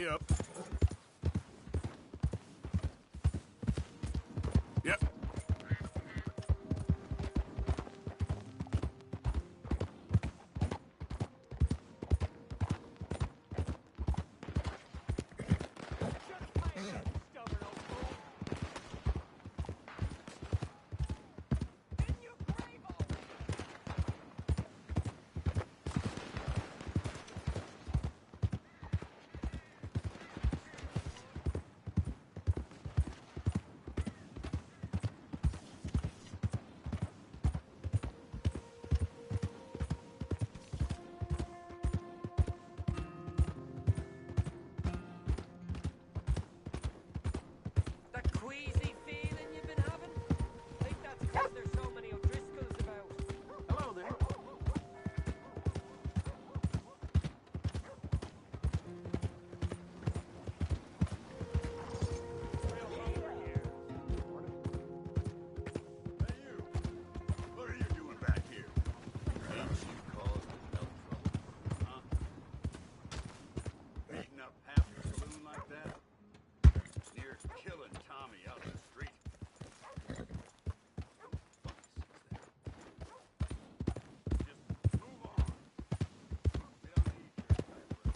up. Yep. That queasy feeling you've been having? I think that's because there's so many O'Driscolls about. Hello there. Hey, you. What are you doing back here? Ain't you caused enough trouble? Huh? Beating up half the saloon like that? Near killing Tommy out in the street. Just move on. We don't need your type of...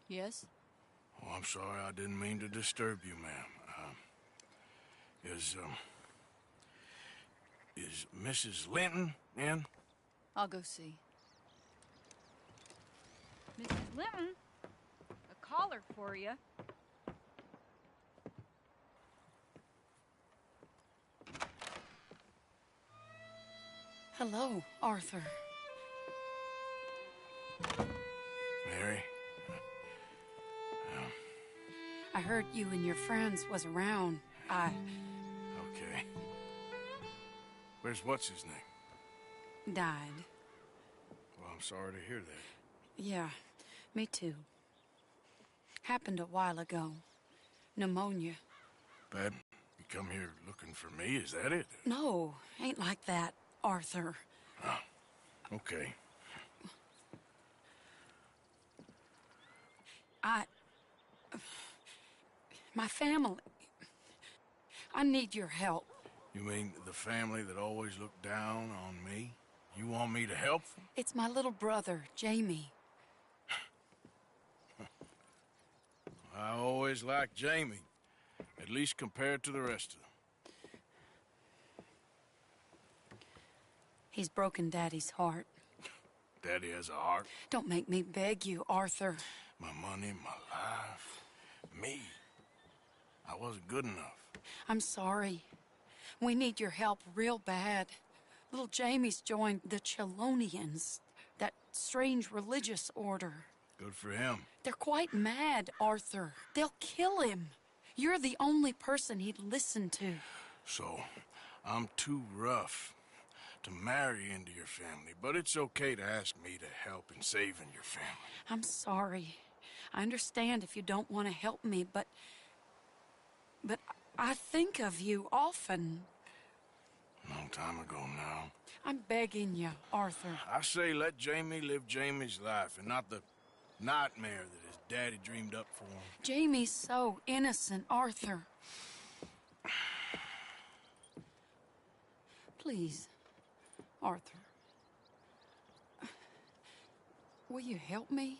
Yes? Oh, I'm sorry. I didn't mean to disturb you, ma'am. Is Mrs. Linton in? I'll go see. Mrs. Linton? A caller for you. Hello, Arthur. Mary? I heard you and your friends was around. Okay. Where's what's-his name? Died. Well, I'm sorry to hear that. Yeah, me too. Happened a while ago. Pneumonia. Bad. You come here looking for me, is that it? No, ain't like that, Arthur. Oh, okay. My family. I need your help. You mean the family that always looked down on me? You want me to help them? It's my little brother, Jamie. I always liked Jamie, at least compared to the rest of them. He's broken Daddy's heart. Daddy has a heart. Don't make me beg you, Arthur. My money, my life, me. I wasn't good enough. I'm sorry. We need your help real bad. Little Jamie's joined the Chelonians, that strange religious order. Good for him. They're quite mad, Arthur. They'll kill him. You're the only person he'd listen to. So, I'm too rough to marry into your family, but it's okay to ask me to help in saving your family. I'm sorry. I understand if you don't want to help me, but I think of you often. Long time ago now. I'm begging you, Arthur. I say let Jamie live Jamie's life and not the nightmare that his daddy dreamed up for him. Jamie's so innocent, Arthur. Please, Arthur. Will you help me?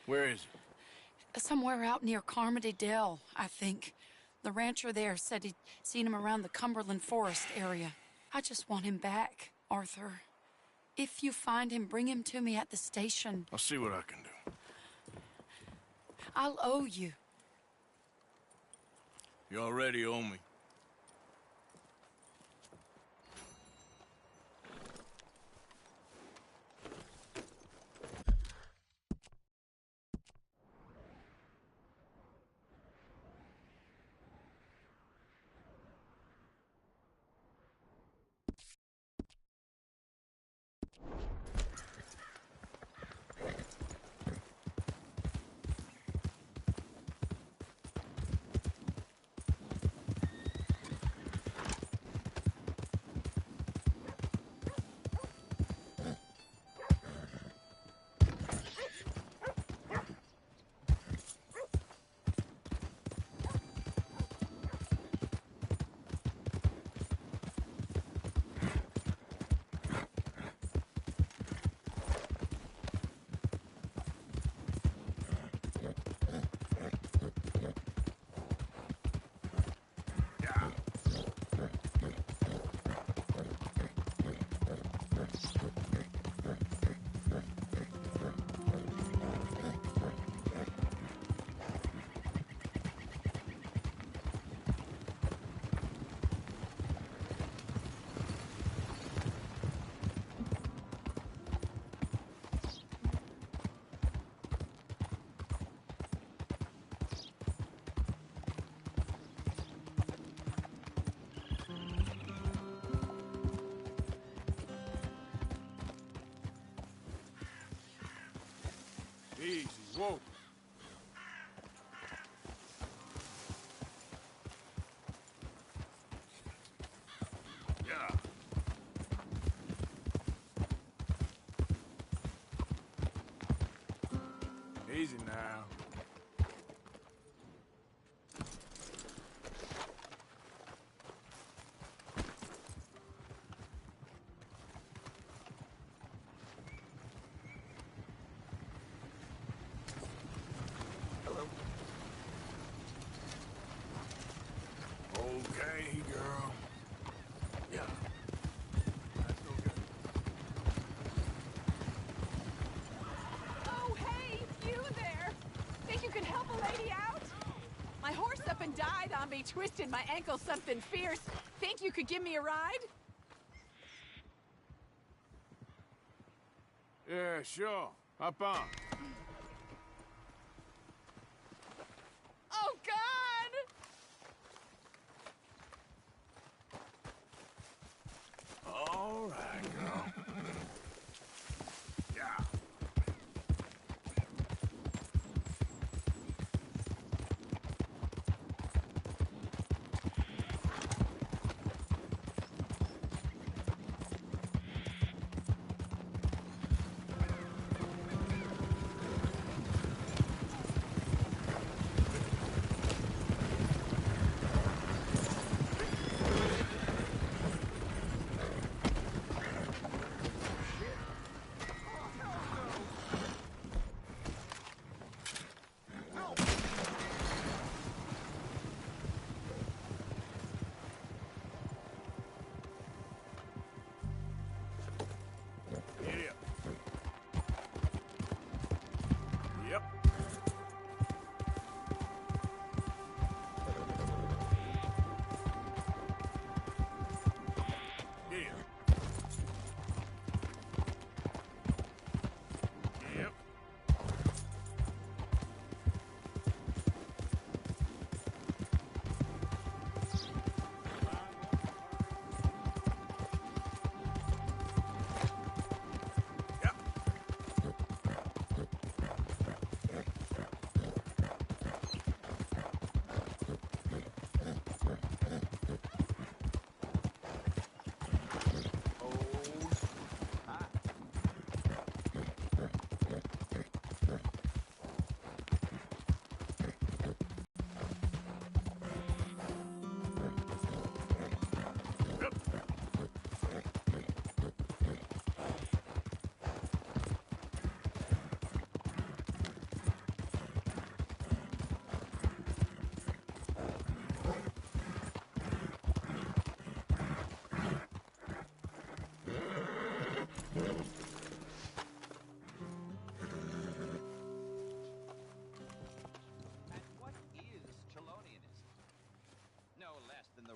Where is it? Somewhere out near Carmody Dell, I think. The rancher there said he'd seen him around the Cumberland Forest area. I just want him back, Arthur. If you find him, bring him to me at the station. I'll see what I can do. I'll owe you. You already owe me. Easy, whoa. Yeah. Easy now. Okay, girl. Yeah. That's no good. Oh, hey, you there! Think you can help a lady out? My horse up and died on me, twisted my ankle something fierce. Think you could give me a ride? Yeah, sure. Hop on. Oh, God! All right, girl. Yeah.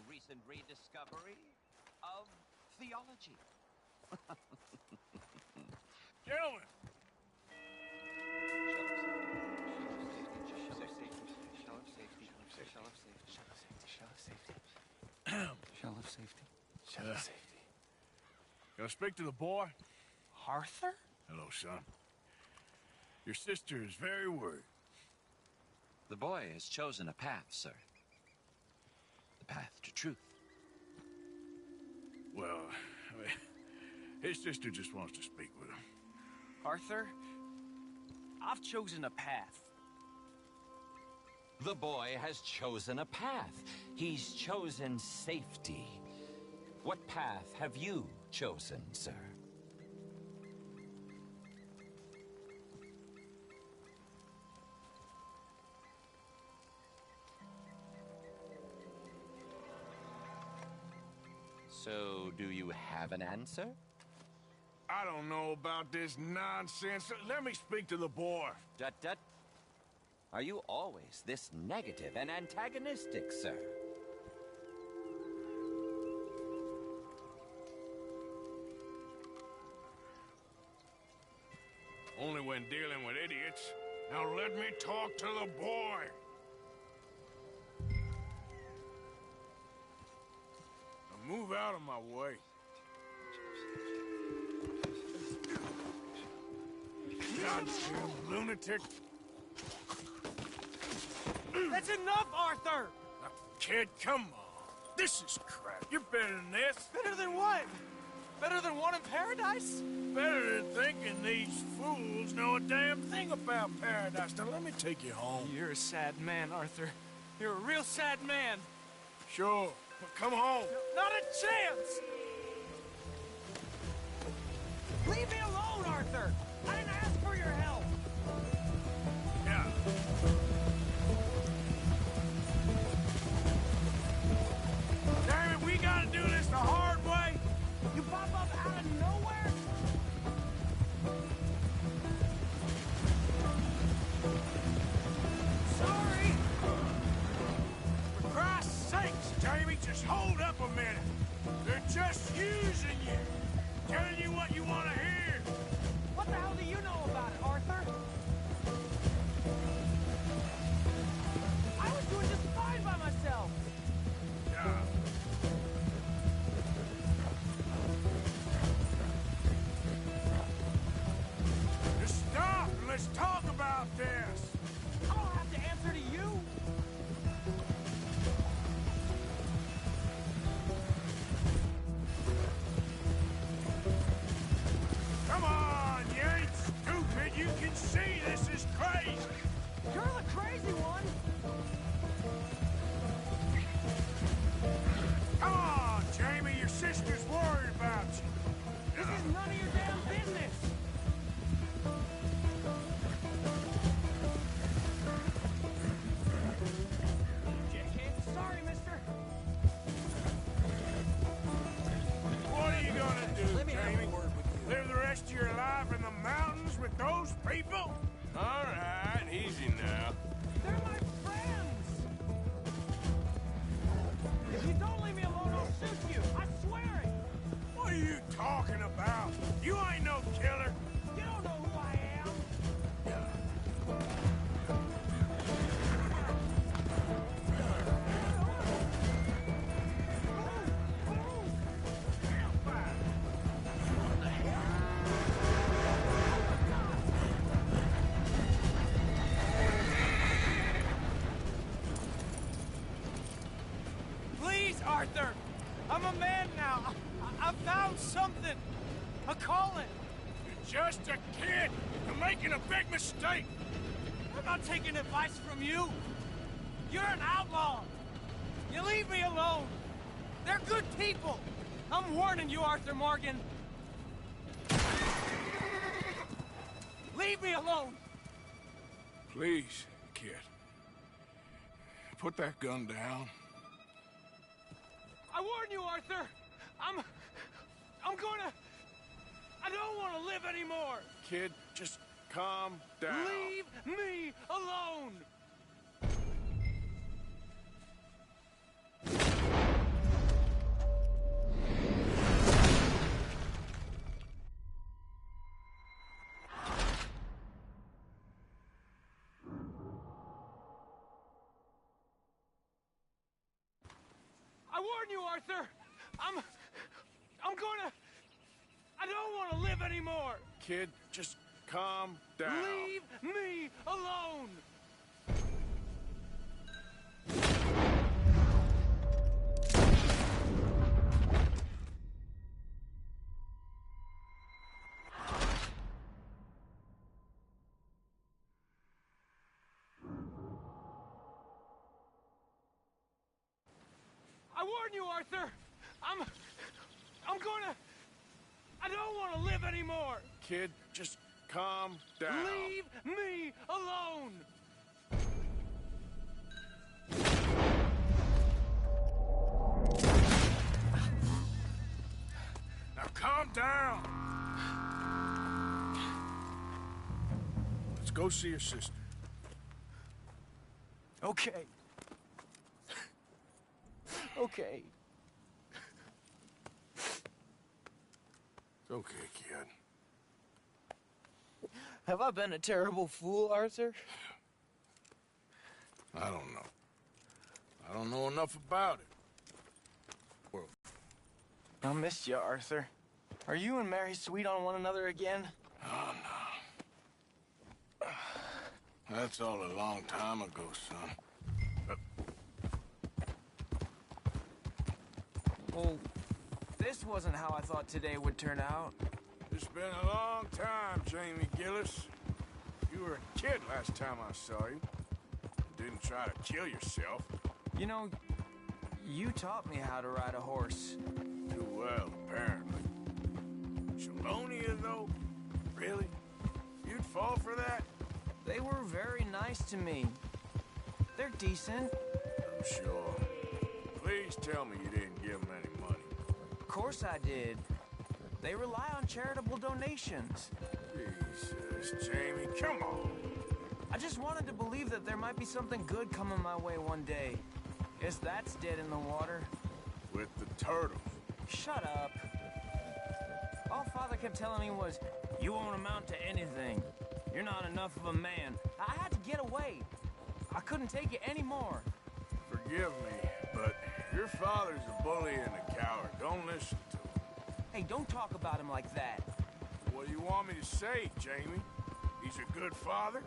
recent rediscovery of theology. Gentlemen! Shell of safety. Can I speak to the boy? Arthur? Hello, son. Your sister is very worried. The boy has chosen a path, sir. The path to truth. Well, his sister just wants to speak with him. Arthur? I've chosen a path. The boy has chosen a path. He's chosen safety. What path have you chosen, sir? So, do you have an answer? I don't know about this nonsense. Let me speak to the boy. Tut-tut. Are you always this negative and antagonistic, sir? Only when dealing with idiots. Now let me talk to the boy. Now move out of my way. Goddamn lunatic. That's enough, Arthur! Now, kid, come on. This is crap. You're better than this. Better than what? Better than one in paradise? Better than thinking these fools know a damn thing about paradise. Now let me take you home. You're a sad man, Arthur. You're a real sad man. Sure, but come home. Not a chance! Leave me alone, Arthur! I didn't ask for your help! Yeah. Damn it, we gotta do this the hard way. You pop up out of nowhere? Sorry! For Christ's sakes, Jamie, just hold up a minute. They're just using you. Telling you what you want to hear. What the hell do you know about it, Arthur? I was doing just fine by myself! Yeah. Just stop and let's talk about this. I don't have to answer to you! Come on, you ain't stupid. You can see this is crazy. You're the crazy one! Come on, Jamie. Your sister's worried about you. This is none of your damn business! Jackhead, sorry, mister. What are you gonna do, Let me have a Jamie? word with you. Live the rest of your life in the mountains with those people? All right, easy now. They're my friends! If you don't leave me alone, I'll shoot you! I swear it! What are you talking about? You ain't no killer. You don't know who I am! Please, Arthur! I'm a man now. I found something. A calling. You're just a kid. You're making a big mistake. I'm not taking advice from you. You're an outlaw. You leave me alone. They're good people. I'm warning you, Arthur Morgan. Leave me alone. Please, kid. Put that gun down. I warn you, Arthur. I'm gonna... I don't want to live anymore. Kid, just calm down. Leave me alone. I warn you, Arthur! I don't want to live anymore! Kid, just calm down. Leave me alone! I warn you, Arthur! I don't want to live anymore! Kid, just calm down. Leave me alone! Now calm down. Let's go see your sister. Okay. Okay. It's okay, kid. Have I been a terrible fool, Arthur? I don't know. I don't know enough about it. Well, I missed you, Arthur. Are you and Mary sweet on one another again? oh no. That's all a long time ago, son. Well, this wasn't how I thought today would turn out. It's been a long time, Jamie Gillis. You were a kid last time I saw you. You didn't try to kill yourself. You know, you taught me how to ride a horse. Too well, apparently. Chelonia, though? Really? You'd fall for that? They were very nice to me. They're decent. I'm sure. Please tell me you didn't give them any money. Of course I did. They rely on charitable donations. Jesus, Jamie, come on. I just wanted to believe that there might be something good coming my way one day. Guess that's dead in the water. With the turtle. Shut up. All Father kept telling me was, you won't amount to anything. You're not enough of a man. I had to get away. I couldn't take it anymore. Forgive me, but your father's a bully and a coward. Don't listen to him. Hey, don't talk about him like that. What do you want me to say, Jamie? He's a good father?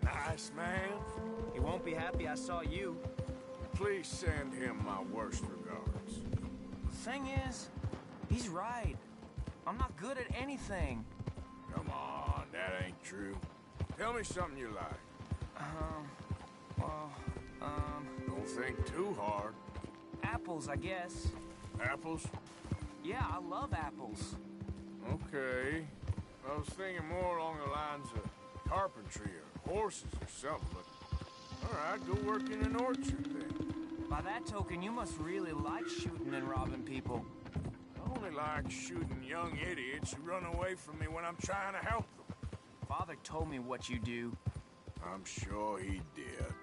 Nice man? He won't be happy I saw you. Please send him my worst regards. The thing is, he's right. I'm not good at anything. Come on, that ain't true. Tell me something you like. Don't think too hard. Apples, I guess. Apples? Yeah, I love apples. Okay. I was thinking more along the lines of carpentry or horses or something, but... All right, go work in an orchard then. By that token, you must really like shooting and robbing people. I only like shooting young idiots who run away from me when I'm trying to help them. Father told me what you do. I'm sure he did.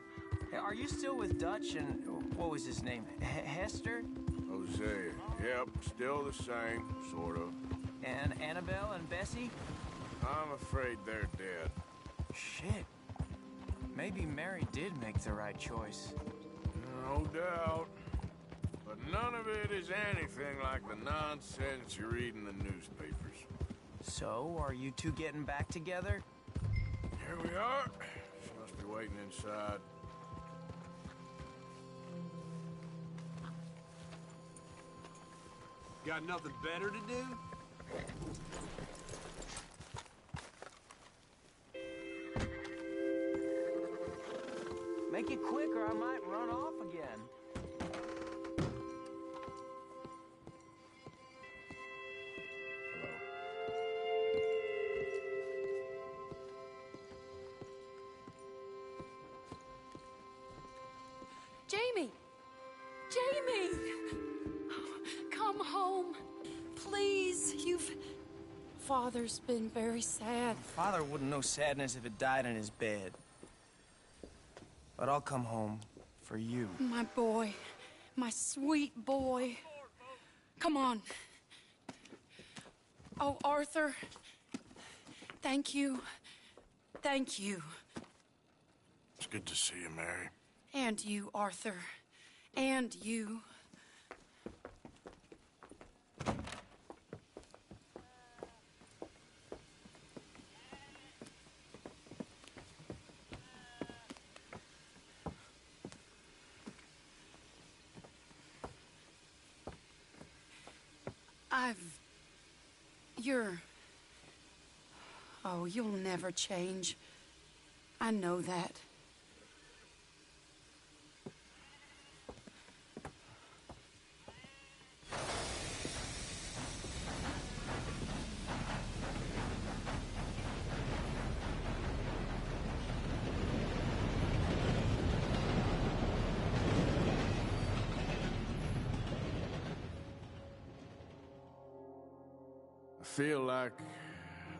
Hey, are you still with Dutch and... what was his name? Hester? Hosea. Yep, still the same, sort of. And Annabelle and Bessie? I'm afraid they're dead. Shit. Maybe Mary did make the right choice. No doubt. But none of it is anything like the nonsense you read in the newspapers. So, are you two getting back together? Here we are. She must be waiting inside. Got nothing better to do? Make it quick or I might run off again. Jamie! Jamie! Come home. Please, Father's been very sad. Father wouldn't know sadness if it died in his bed. But I'll come home for you. My boy. My sweet boy. Come on. Oh, Arthur. Thank you. Thank you. It's good to see you, Mary. And you, Arthur. And you. You're... Oh, you'll never change. I know that. I feel like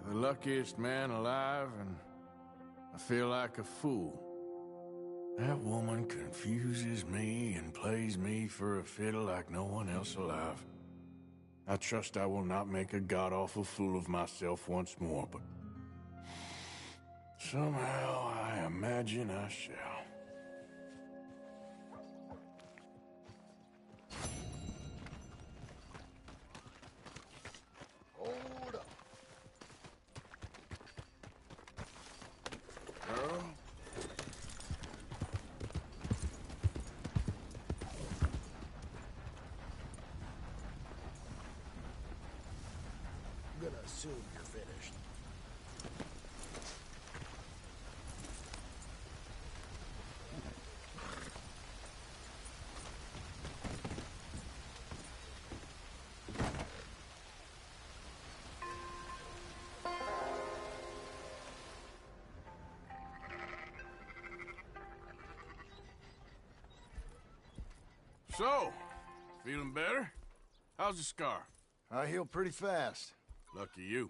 the luckiest man alive, and I feel like a fool. That woman confuses me and plays me for a fiddle like no one else alive. I trust I will not make a god-awful fool of myself once more, but somehow I imagine I shall. Hold up. Girl. I'm gonna assume you're finished. So, feeling better? How's the scar? I heal pretty fast. Lucky you.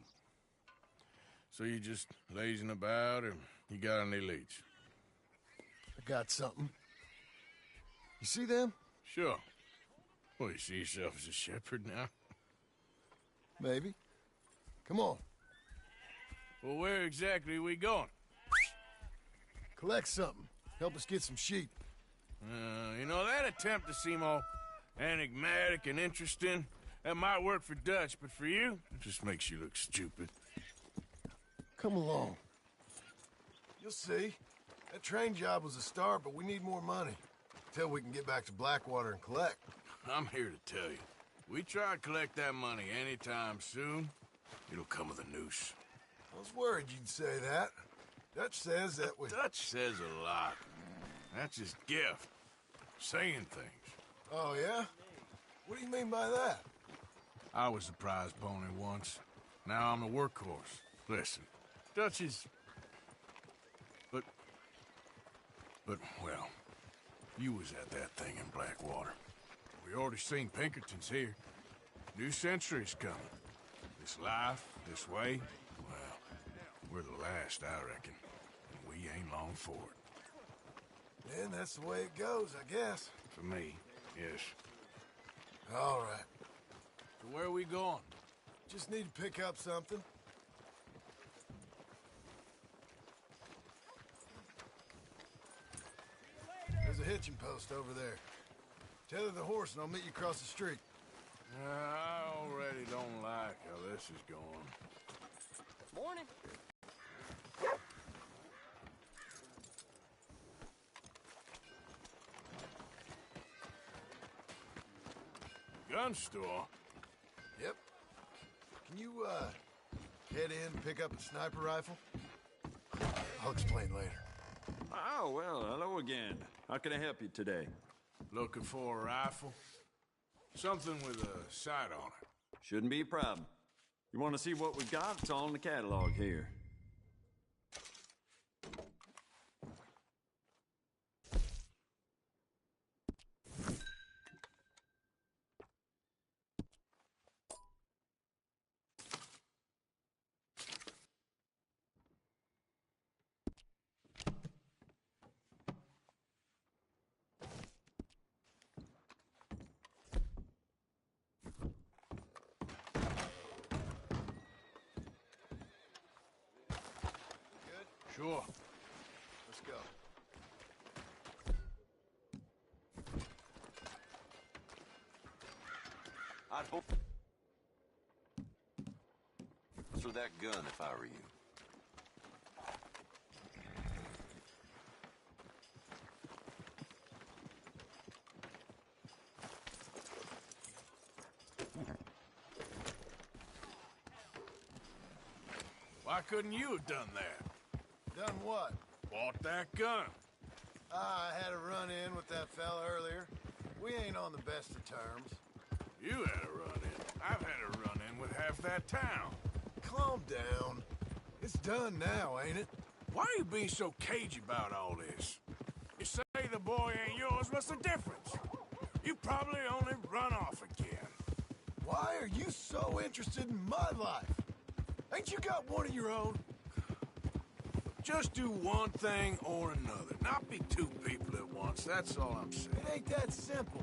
So you just lazing about, or you got any leads? I got something. You see them? Sure. Well, you see yourself as a shepherd now? Maybe. Come on. Well, where exactly are we going? Collect something. Help us get some sheep. You know, that attempt to seem all enigmatic and interesting, that might work for Dutch, but for you, it just makes you look stupid. Come along. You'll see. That train job was a start, but we need more money. Till we can get back to Blackwater and collect. I'm here to tell you, we try to collect that money anytime soon, it'll come with a noose. I was worried you'd say that. Dutch says that we... Dutch says a lot. That's his gift. Saying things. Oh, yeah? What do you mean by that? I was the prize pony once. Now I'm a workhorse. Listen, Dutch is... But, well, you was at that thing in Blackwater. We already seen Pinkertons here. New century's coming. This life, this way, well, we're the last, I reckon. And we ain't long for it. Then that's the way it goes, I guess. For me, yes. All right. So where are we going? Just need to pick up something. There's a hitching post over there. Tether the horse and I'll meet you across the street. I already don't like how this is going. Morning. Gun store? Yep. Can you, head in and pick up a sniper rifle? I'll explain later. Oh, well, hello again. How can I help you today? Looking for a rifle? Something with a sight on it. Shouldn't be a problem. You want to see what we got? It's all in the catalog here. Sure. Let's go. I'd hope for that gun if I were you. Why couldn't you have done that? Done what? Bought that gun. I had a run-in with that fella earlier. We ain't on the best of terms. You had a run-in. I've had a run-in with half that town. Calm down. It's done now, ain't it? Why are you being so cagey about all this? You say the boy ain't yours, what's the difference? You probably only run off again. Why are you so interested in my life? Ain't you got one of your own? Just do one thing or another. Not be two people at once, that's all I'm saying. It ain't that simple.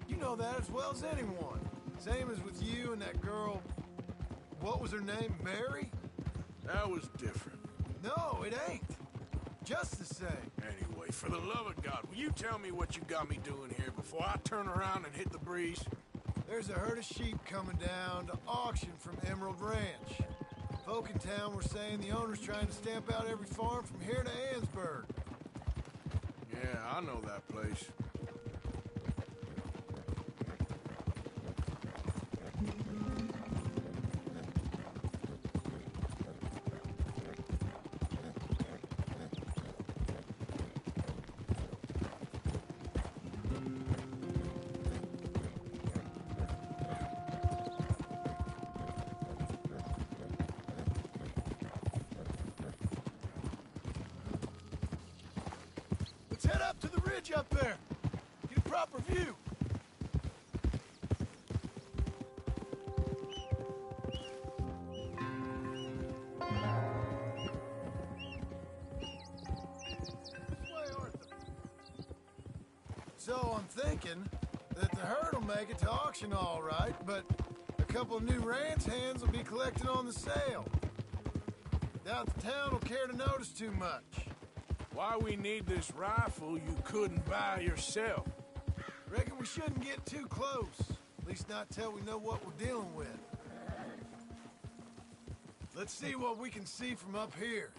You know that as well as anyone. Same as with you and that girl... What was her name? Mary? That was different. No, it ain't. Just the same. Anyway, for the love of God, will you tell me what you got me doing here before I turn around and hit the breeze? There's a herd of sheep coming down to auction from Emerald Ranch. Folk in town were saying the owner's trying to stamp out every farm from here to Annesburg. Yeah, I know that place. Let's head up to the ridge up there. Get a proper view. So I'm thinking that the herd will make it to auction all right, but a couple of new ranch hands will be collecting on the sale. Doubt the town will care to notice too much. Why we need this rifle you couldn't buy yourself? Reckon we shouldn't get too close. At least not till we know what we're dealing with. Let's see what we can see from up here.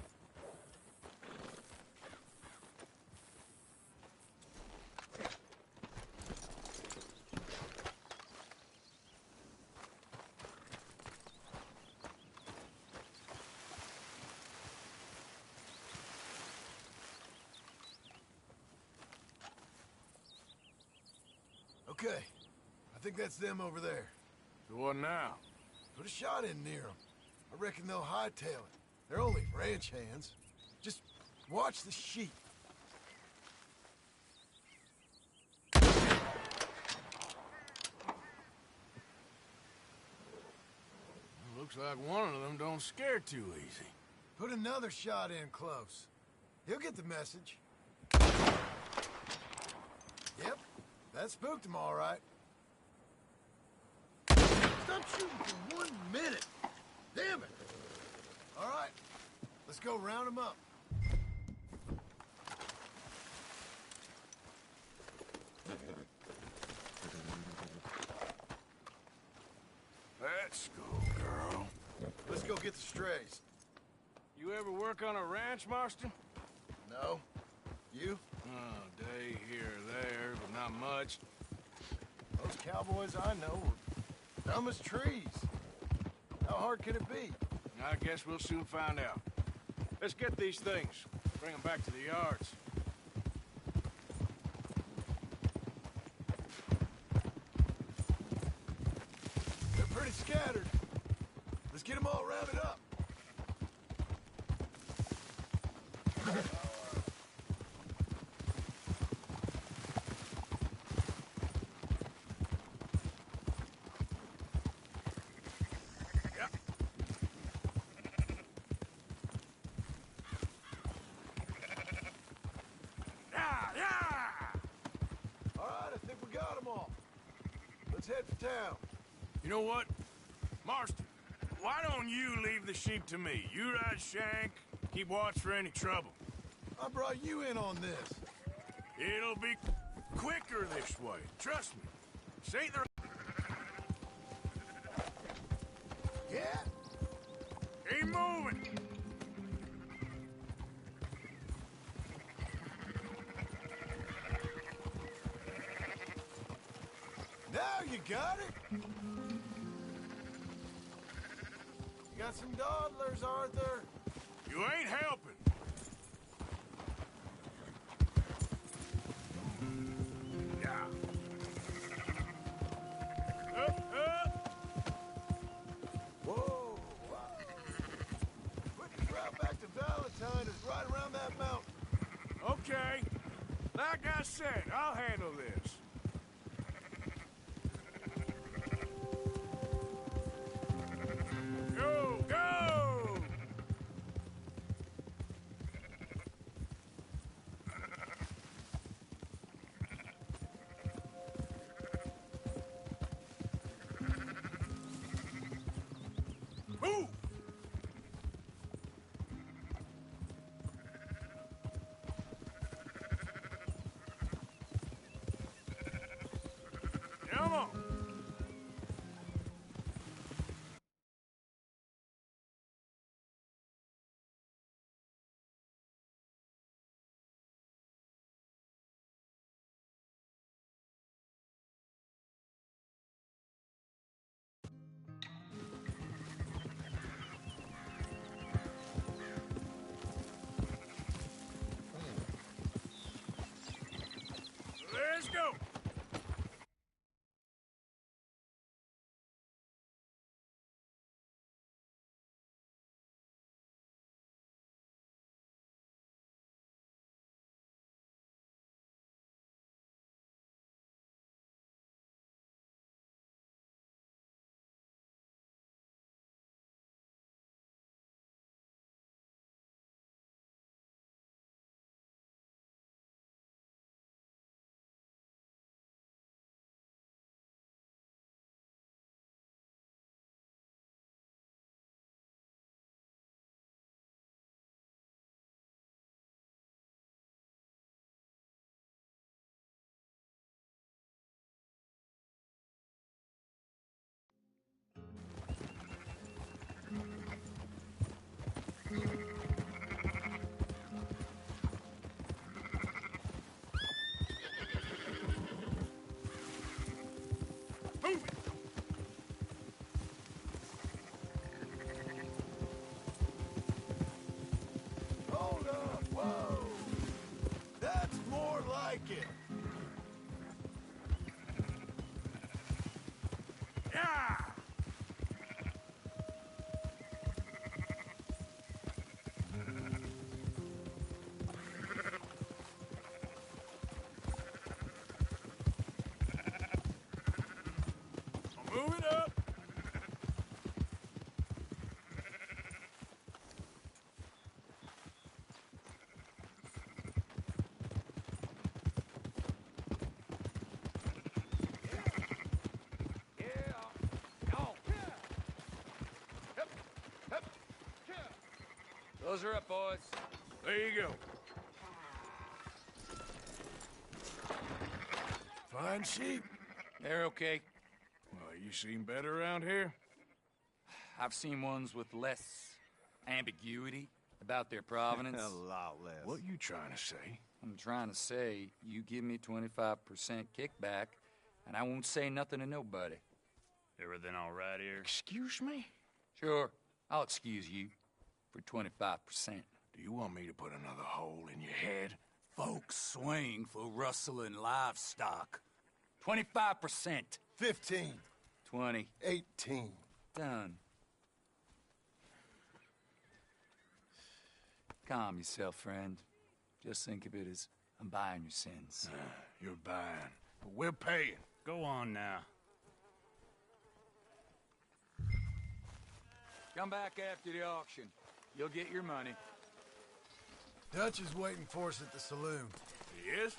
Okay, I think that's them over there. So what now? Put a shot in near them. I reckon they'll hightail it. They're only ranch hands. Just watch the sheep. Looks like one of them don't scare too easy. Put another shot in close. He'll get the message. Yep, that spooked him all right. Stop shooting for 1 minute. Damn it. All right, let's go round him up. Let's go, girl. Let's go get the strays. You ever work on a ranch, Marston? No. You? Oh, day here or there, but not much. Those cowboys I know are dumb as trees. How hard can it be? I guess we'll soon find out. Let's get these things. Bring them back to the yards. They're pretty scattered. Let's get them all rounded up. Head for town. You know what? Marston, why don't you leave the sheep to me? You ride Shank, keep watch for any trouble. I brought you in on this. It'll be quicker this way. Trust me. This ain't the... Yeah? Keep moving. Now you got it? You got some dawdlers, Arthur. You ain't helping. Yeah. Up! Whoa! Quickest route back to Valentine is right around that mountain. Okay. Like I said, I'll handle this. Go! Go! Move! Come on! Let's go! Move it! Hold up! Whoa! That's more like it. Yeah! Move it up! Those are up, boys. There you go. Fine sheep. They're okay. Well, you seen better around here? I've seen ones with less ambiguity about their provenance. A lot less. What you trying to say? I'm trying to say, you give me 25% kickback, and I won't say nothing to nobody. Everything all right here? Excuse me? Sure, I'll excuse you for 25%. Do you want me to put another hole in your head? Folks swing for rustling livestock. 25%. 15. 20. 18. Done. Calm yourself, friend. Just think of it as I'm buying your sins. You're buying, but we're paying. Go on now. Come back after the auction. You'll get your money. Dutch is waiting for us at the saloon. He is?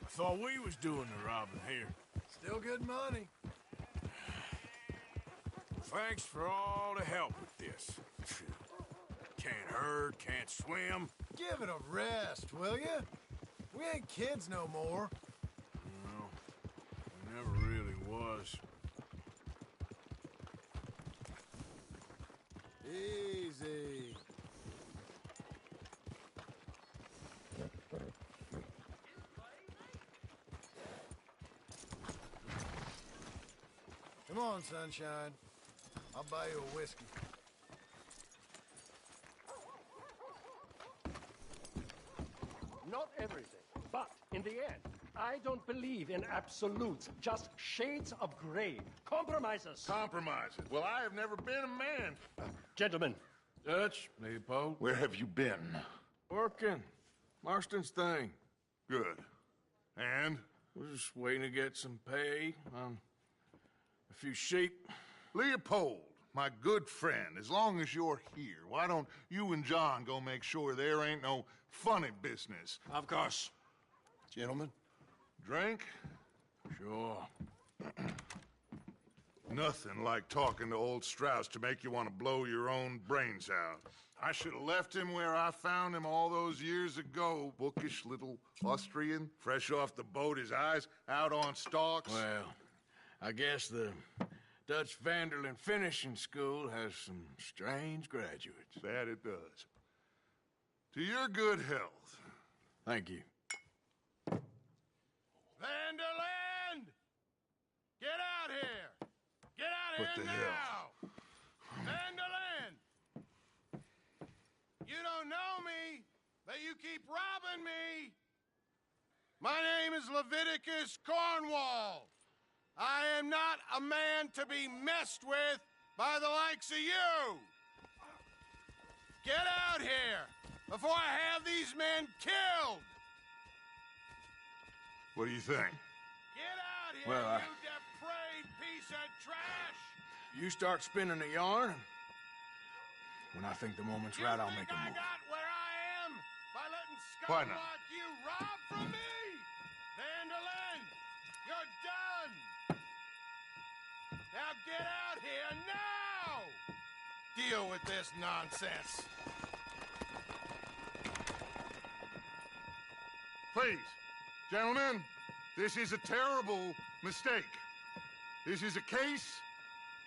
I thought we was doing the robbing here. Still good money. Thanks for all the help with this. Can't herd, can't swim. Give it a rest, will ya? We ain't kids no more. No, we never really was. Easy. on, Sunshine. I'll buy you a whiskey. Not everything, but in the end, I don't believe in absolutes, just shades of gray. Compromises. Compromises? Well, I have never been a man. Gentlemen. Dutch, Leopold. Where have you been? Working. Marston's thing. Good. And? We're just waiting to get some pay on a few sheep. Leopold, my good friend, as long as you're here, why don't you and John go make sure there ain't no funny business? Of course. Gentlemen? Drink? Sure. Nothing like talking to old Strauss to make you want to blow your own brains out. I should have left him where I found him all those years ago. Bookish little Austrian, fresh off the boat, his eyes out on stalks. Well, I guess the Dutch Vanderlyn Finishing School has some strange graduates. That it does. To your good health. Thank you. Vanderland! Get out here! Get out What here the now! hell? Vanderland! You don't know me, but you keep robbing me! My name is Leviticus Cornwall. I am not a man to be messed with by the likes of you! Get out here before I have these men killed! What do you think? Get out here, Well, you depraved piece of trash! You start spinning the yarn. When I think the moment's right, I'll make a I move. got where I am by letting Why scum not? like you rob from me! Vanderlyn, you're done! Now get out here now! Deal with this nonsense. Please, gentlemen, this is a terrible mistake. This is a case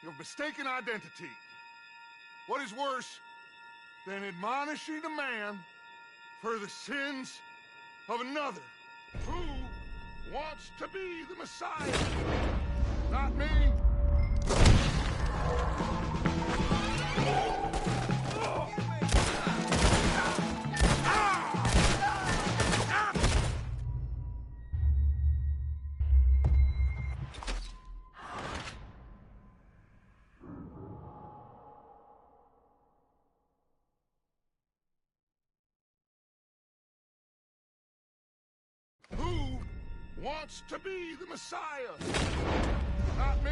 of mistaken identity. What is worse than admonishing a man for the sins of another who wants to be the Messiah? Not me. Who wants to be the Messiah? Not me.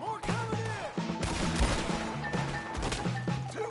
More coming in! Too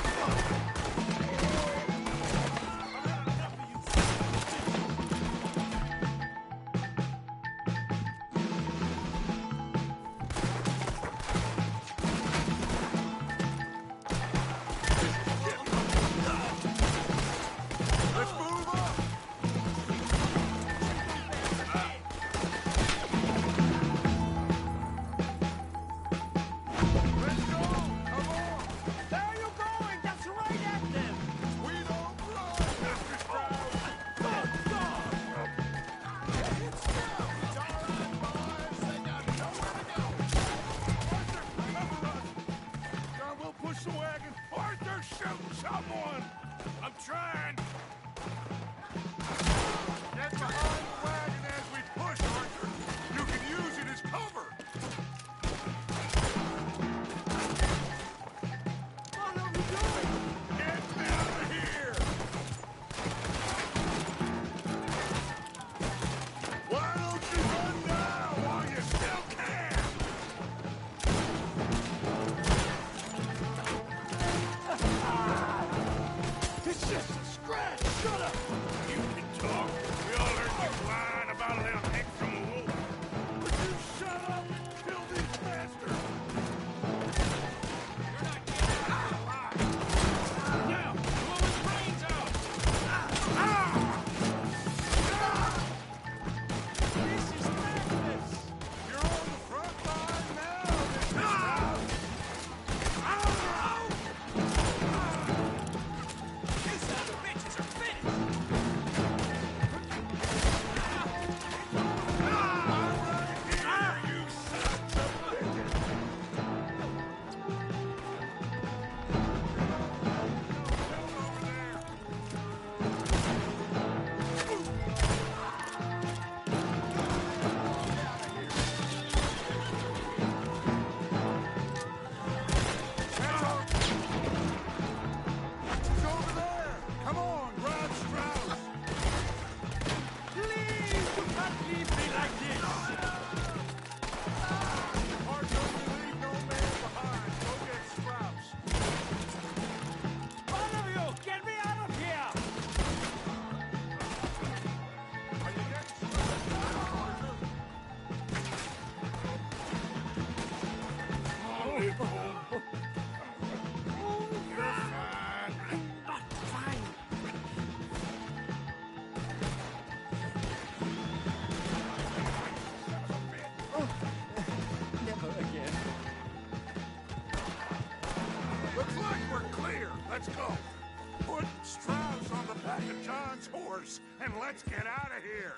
John's horse, and let's get out of here.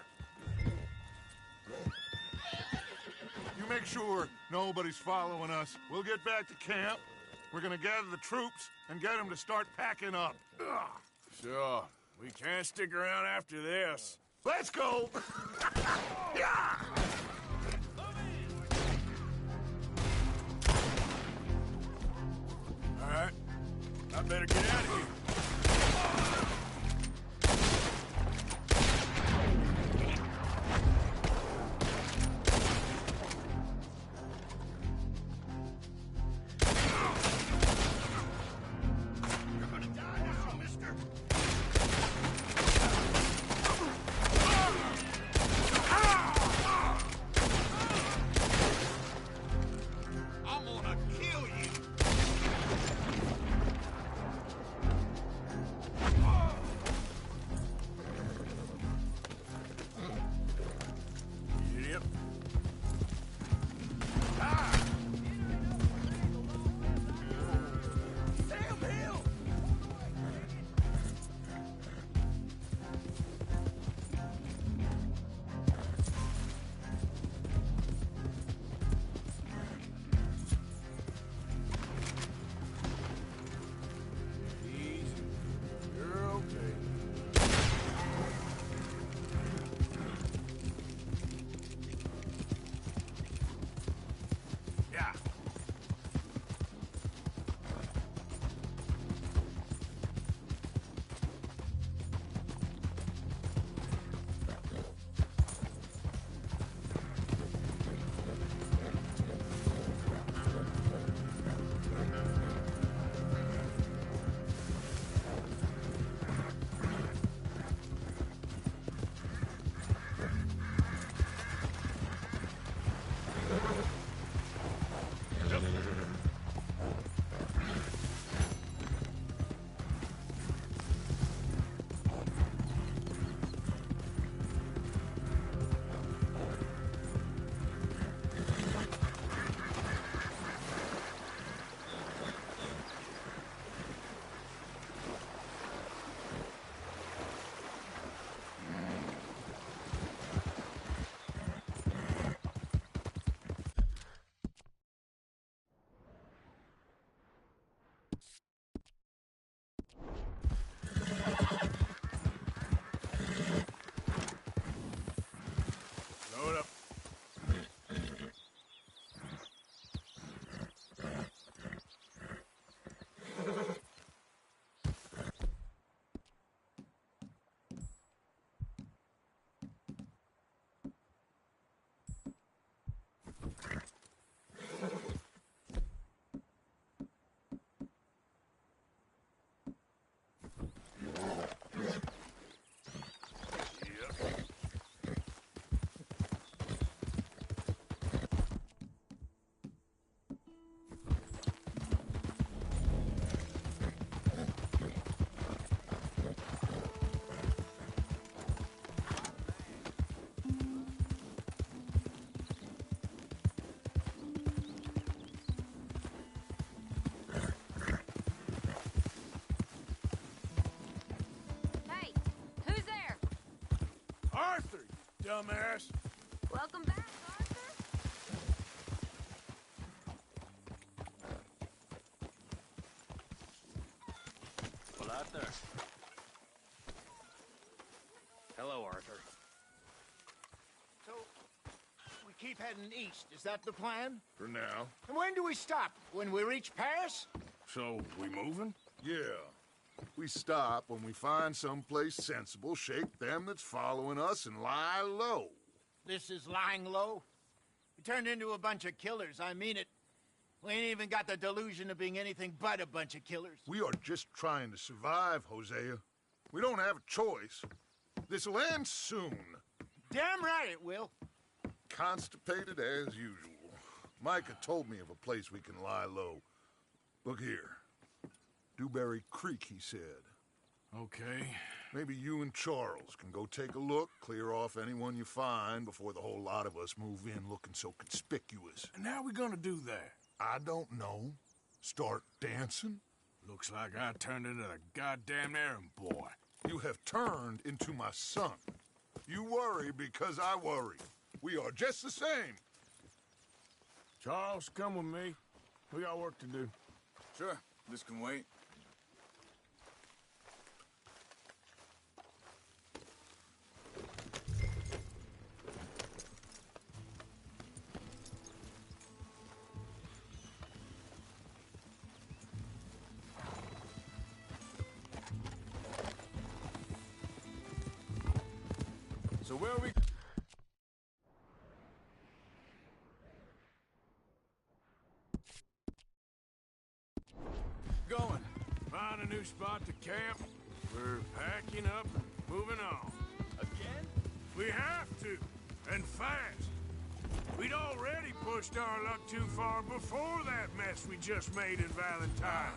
You make sure nobody's following us. We'll get back to camp. We're gonna gather the troops and get them to start packing up. Ugh. Sure. We can't stick around after this. Let's go! Yeah! All right. I better get out of here. I'm gonna kill you. Idiot. Sam Hill! Easy. You're okay. Yeah. Load up. Hey, who's there? Arthur, you dumbass. Welcome back, Arthur. Well, Arthur. Hello, Arthur. So, we keep heading east. Is that the plan? For now. And when do we stop? When we reach Paris? So, we moving? Yeah. We stop when we find someplace sensible, shake them that's following us, and lie low. This is lying low? We turned into a bunch of killers, I mean it. We ain't even got the delusion of being anything but a bunch of killers. We are just trying to survive, Hosea. We don't have a choice. This'll end soon. Damn right it will. Constipated as usual. Micah told me of a place we can lie low. Look here. Dewberry Creek, he said. Okay. Maybe you and Charles can go take a look, clear off anyone you find before the whole lot of us move in looking so conspicuous. And how we gonna do that? I don't know. Start dancing? Looks like I turned into the goddamn errand boy. You have turned into my son. You worry because I worry. We are just the same. Charles, come with me. We got work to do. Sure. This can wait. So where are we... Going. Find a new spot to camp. We're packing up and moving on. Again? We have to, and fast. We'd already pushed our luck too far before that mess we just made in Valentine.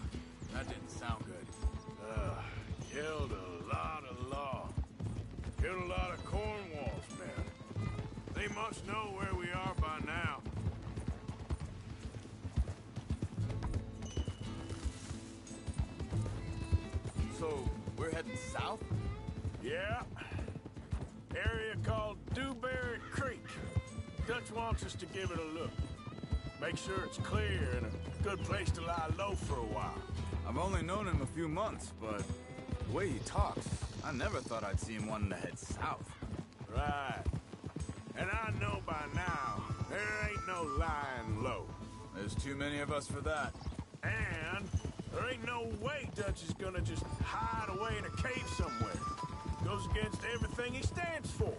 That didn't sound good. Killed a lot of law. Killed a lot of Cornwall's men. They must know where we are by now. So, we're heading south? Yeah. Area called Dewberry Creek. Dutch wants us to give it a look. Make sure it's clear and a good place to lie low for a while. I've only known him a few months, but the way he talks, I never thought I'd see him wanting to head south. Right. And I know by now, there ain't no lying low. There's too many of us for that. And there ain't no way Dutch is gonna just hide away in a cave somewhere. Goes against everything he stands for.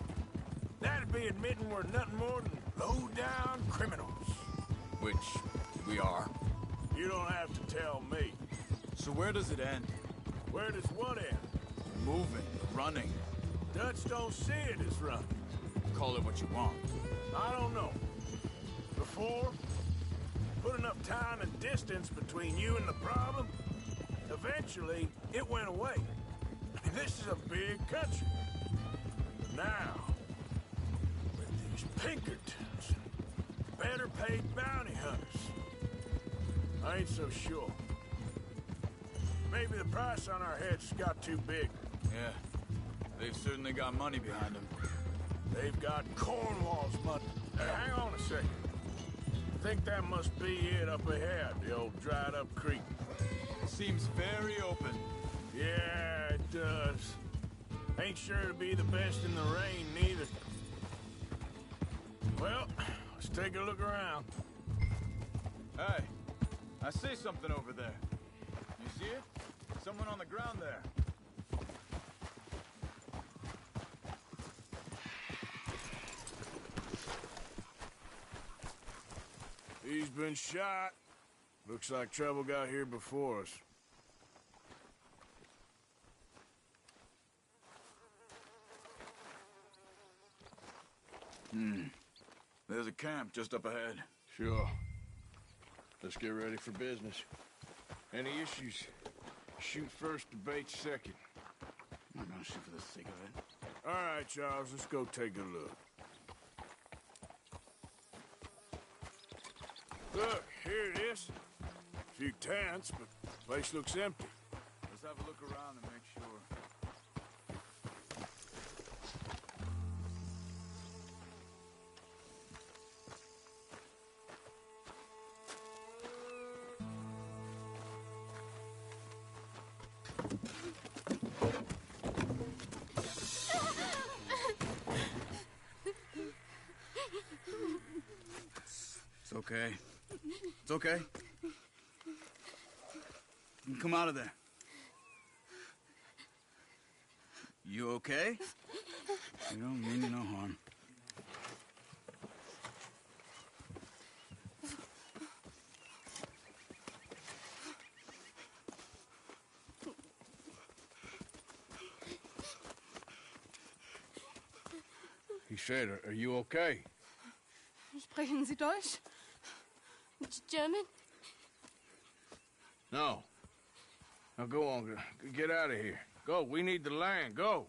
That'd be admitting we're nothing more than low-down criminals. Which we are. You don't have to tell me. So where does it end? Where does what end? Moving, running. Dutch don't see it as running. Call it what you want. I don't know. Before, put enough time and distance between you and the problem, eventually it went away. This is a big country. But now, with these Pinkertons, better paid bounty hunters, I ain't so sure. Maybe the price on our heads got too big. Yeah, they've certainly got money behind them. They've got Cornwall's money. Hey, hang on a second. I think that must be it up ahead, the old dried-up creek. Seems very open. Yeah, it does. Ain't sure to be the best in the rain, neither. Well, let's take a look around. Hey, I see something over there. You see it? Someone on the ground there. He's been shot. Looks like trouble got here before us. There's a camp just up ahead. Sure. Let's get ready for business. Any issues? Shoot first, debate second. I'm gonna shoot for the sake of it. All right, Charles, let's go take a look. Look, here it is. A few tents, but the place looks empty. Let's have a look around and make sure. It's okay. It's okay. You can come out of there. You okay? You don't mean you no harm. He said, are you okay? Sprechen Sie Deutsch? German? No. Now go on, get out of here. Go, we need the land, go.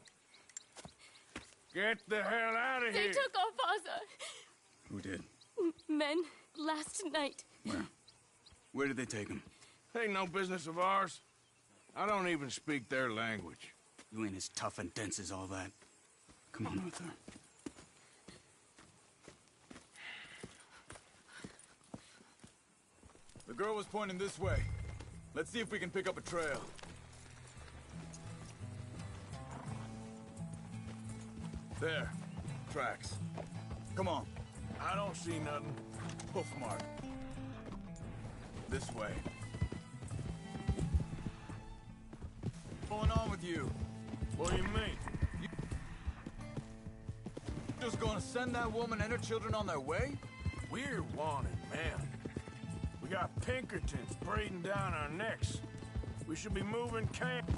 Get the hell out of They here. took our father. Who did? Men, last night. Where? Where did they take him? Ain't no business of ours. I don't even speak their language. You ain't as tough and dense as all that. Come on, Arthur. The girl was pointing this way. Let's see if we can pick up a trail. There. Tracks. Come on. I don't see nothing. Hoof mark. This way. What's going on with you? What do you mean? You just gonna send that woman and her children on their way? We're wanted, man. We got Pinkertons breathing down our necks. We should be moving camp,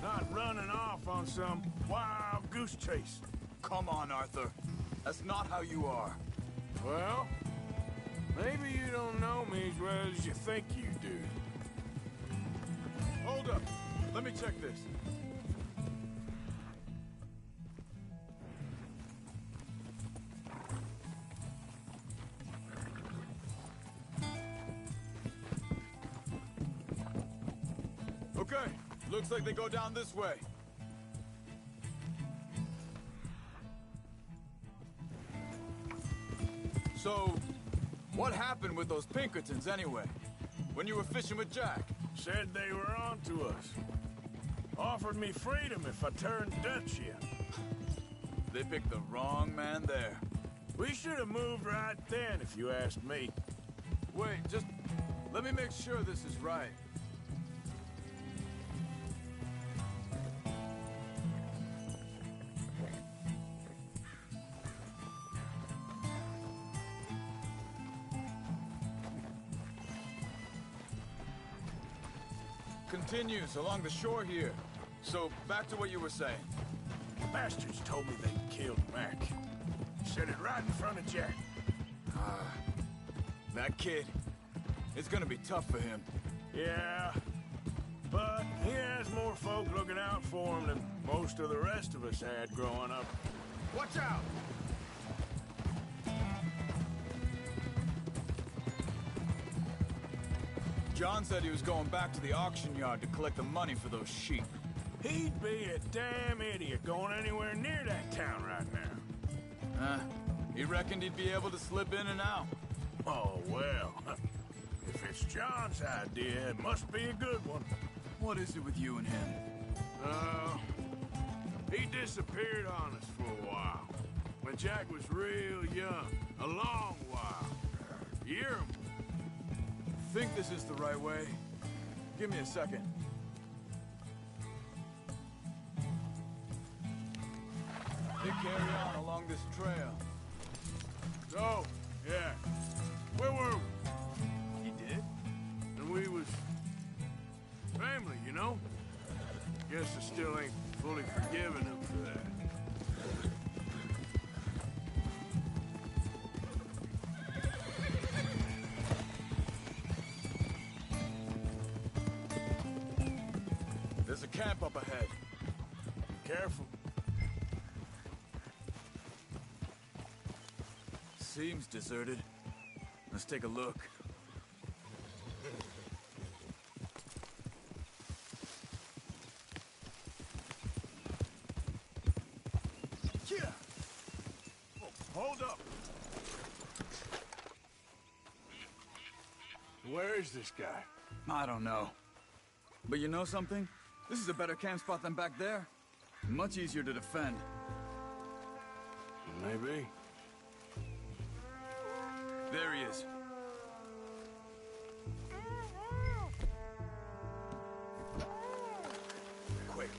not running off on some wild goose chase. Come on, Arthur. That's not how you are. Well, maybe you don't know me as well as you think you do. Hold up. Let me check this. Okay, looks like they go down this way. So, what happened with those Pinkertons anyway? When you were fishing with Jack? Said they were on to us. Offered me freedom if I turned Dutch in. They picked the wrong man there. We should have moved right then, if you asked me. Wait, just let me make sure this is right. Continues along the shore here. So, back to what you were saying. The bastards told me they killed Mac. Said it right in front of Jack. That kid. It's gonna be tough for him. Yeah, but he has more folk looking out for him than most of the rest of us had growing up. Watch out! John said he was going back to the auction yard to collect the money for those sheep. He'd be a damn idiot going anywhere near that town right now. He reckoned he'd be able to slip in and out. Oh, well. If it's John's idea, it must be a good one. What is it with you and him? He disappeared on us for a while. When Jack was real young. A long while. A year. Think this is the right way? Give me a second. They carry on along this trail. So, yeah. Where were we? You did? And we was family, you know? Guess I still ain't fully forgiven him for that. There's a camp up ahead. Careful. Seems deserted. Let's take a look. Yeah. Oh, hold up. Where is this guy? I don't know. But you know something? This is a better camp spot than back there. Much easier to defend. Maybe. There he is. Quick,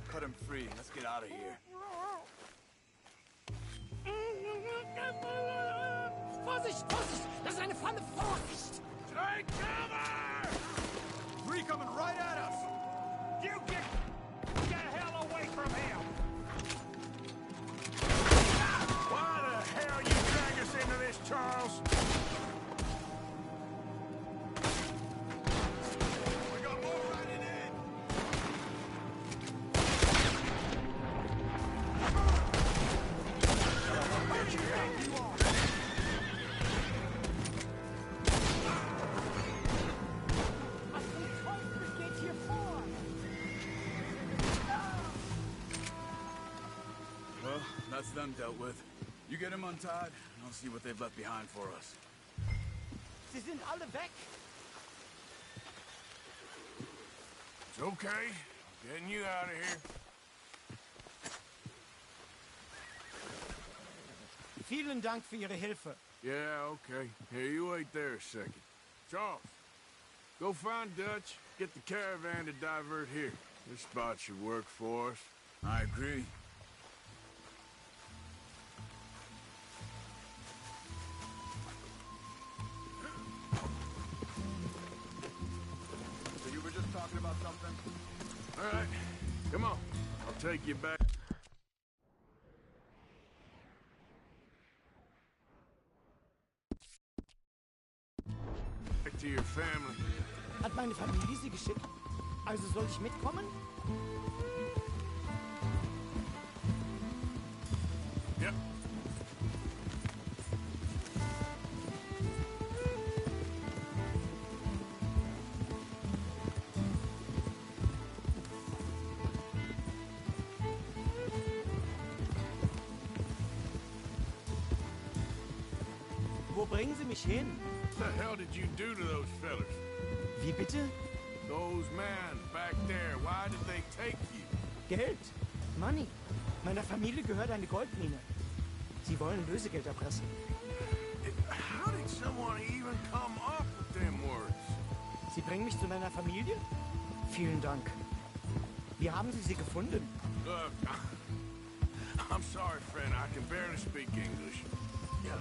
cut him free. Let's get out of here. Vorsicht, Vorsicht! Das ist eine Pfanne! Vorsicht! Take cover! Three coming right at us! You get the hell away from him! Why the hell you drag us into this, Charles? We got more riding in! Where you think you are? Was zum Teufel geht hier vor? Well, that's them dealt with. You get them untied, and I'll see what they've left behind for us. Sie sind alle weg. It's okay. I'm getting you out of here. Vielen Dank für Ihre Hilfe. Yeah, okay. Here, you wait there a second. Charles, go find Dutch. Get the caravan to divert here. This spot should work for us. I agree. So you were just talking about something? All right, come on. I'll take you back. Back to your family. Hat meine Familie Sie geschickt? Also soll ich mitkommen? Yep. Wo bringen Sie mich hin? What the hell did you do to those fellas? Wie bitte? Those men back there, why did they take you? Geld. Money. Meiner Familie gehört eine Goldmine. Sie wollen Lösegeld erpressen. How did someone even come up with them words? Sie bringen mich zu meiner Familie? Vielen Dank. Wie haben Sie sie gefunden? Look, I'm sorry, friend. I can barely speak English. Yeah.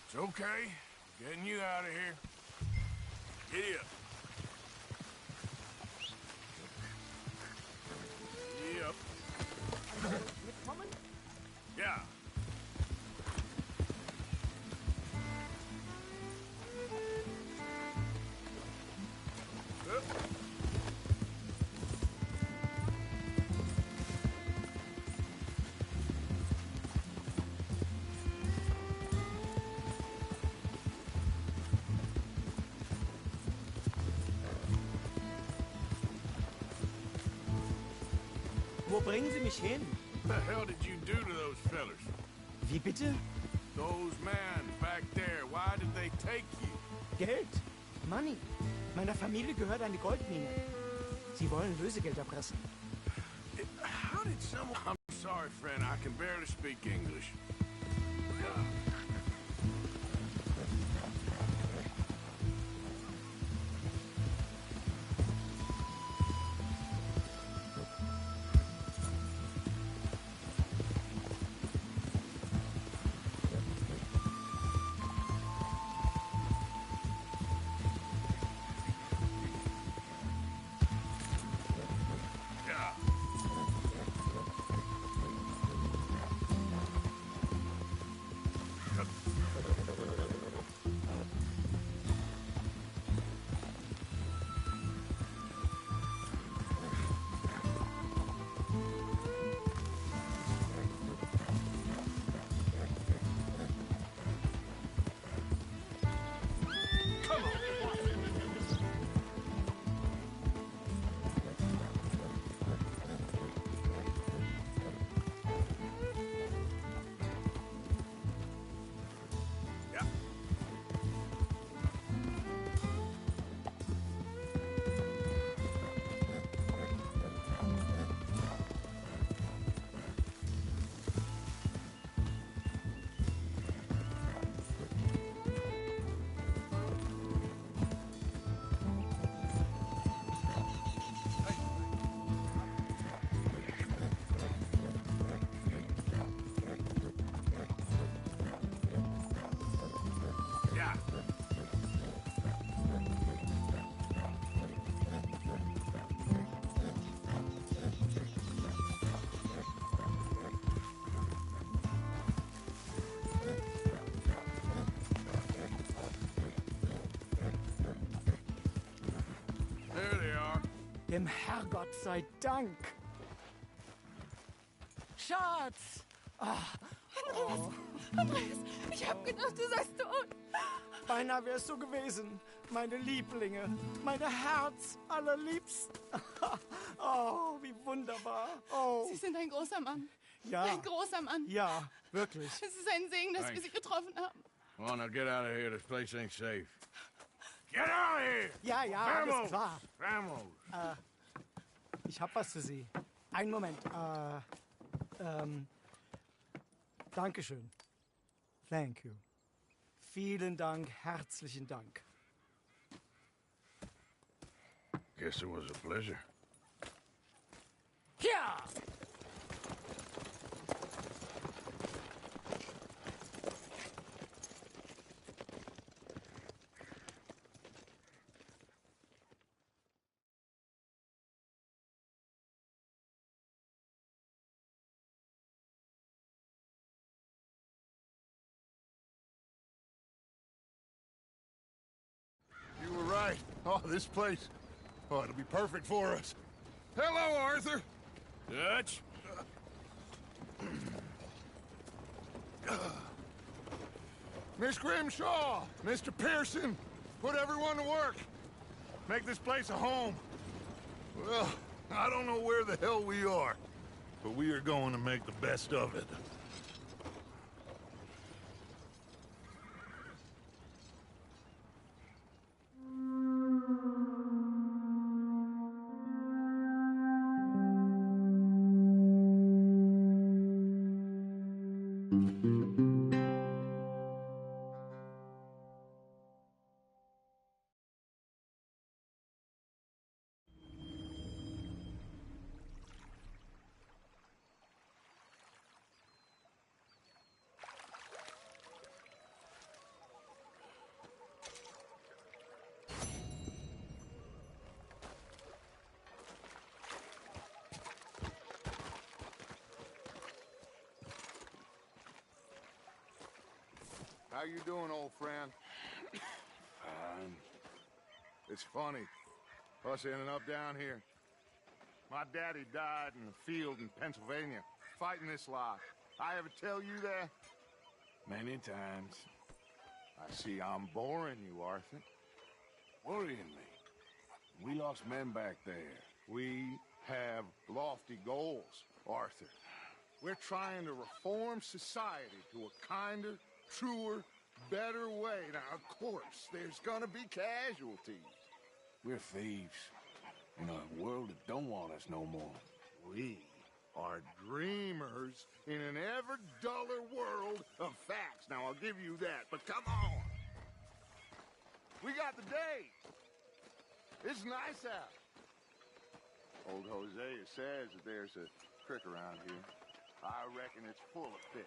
It's okay. Getting you out of here. Giddy up. Yep. Mitkommen? Yeah. Wo bringen Sie mich hin? What the hell did you do to those fellas? Wie bitte? Those men back there, why did they take you? Geld. Money. Meiner Familie gehört eine Goldmine. Sie wollen Lösegeld erpressen. How did someone... I'm sorry, friend. I can barely speak English. Dem Herrgott sei Dank. Schatz! Andreas, Andreas, ich hab gedacht, du seist tot. Beinahe wärst du gewesen, meine Lieblinge, meine Herz allerliebsten. Oh, wie wunderbar. Oh. Sie sind ein großer Mann. Ja. Ein großer Mann. Ja, wirklich. Es ist ein Segen, dass wir Sie getroffen haben. Come on, now get out of here. This place ain't safe. Get out of here! Ja, ja, Vamos! alles klar. Vamos! Ich hab was für Sie. Einen Moment. Dankeschön. Thank you. Vielen Dank, herzlichen Dank. Guess it was a pleasure. Ja! You were right. Oh, this place. Oh, it'll be perfect for us. Hello, Arthur. Dutch? Miss Grimshaw, Mr. Pearson, put everyone to work. Make this place a home. Well, I don't know where the hell we are, but we are going to make the best of it. How you doing, old friend? Fine. It's funny, us ending up down here. My daddy died in the field in Pennsylvania, fighting this lot. I ever tell you that? Many times. I see I'm boring you, Arthur. Worrying me. We lost men back there. We have lofty goals, Arthur. We're trying to reform society to a kinder, truer, better way. Now, of course, there's gonna be casualties. We're thieves. In a world that don't want us no more. We are dreamers in an ever duller world of facts. Now, I'll give you that, but come on. We got the day. It's nice out. Old Hosea says that there's a creek around here. I reckon it's full of fish.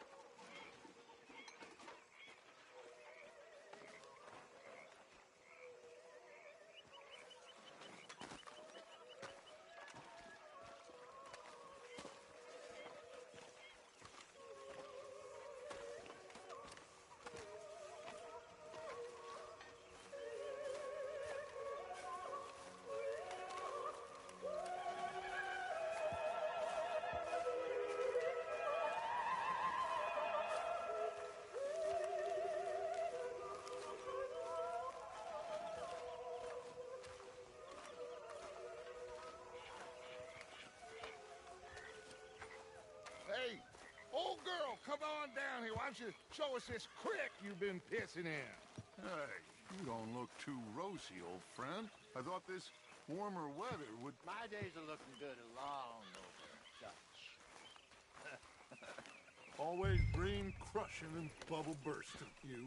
Hey, old girl, come on down here. Why don't you show us this creek you've been pissing in? Hey, you don't look too rosy, old friend. I thought this warmer weather would... My days are looking good along over, Dutch. Always dream crushing and bubble bursting, you.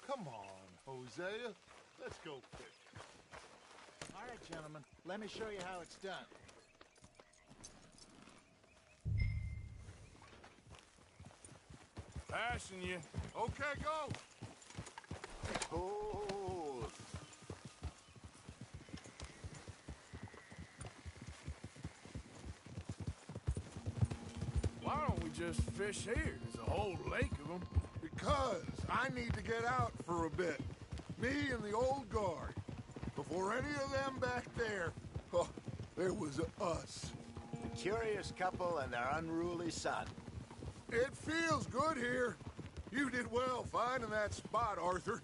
Come on, Hosea. Let's go fishing. All right, gentlemen. Let me show you how it's done. Passing you. Okay, go. Oh. Why don't we just fish here? There's a whole lake of them. Because I need to get out for a bit. Me and the old guard. Before any of them back there... Oh, There was us. A curious couple and their unruly son. It feels good here. You did well finding that spot, Arthur.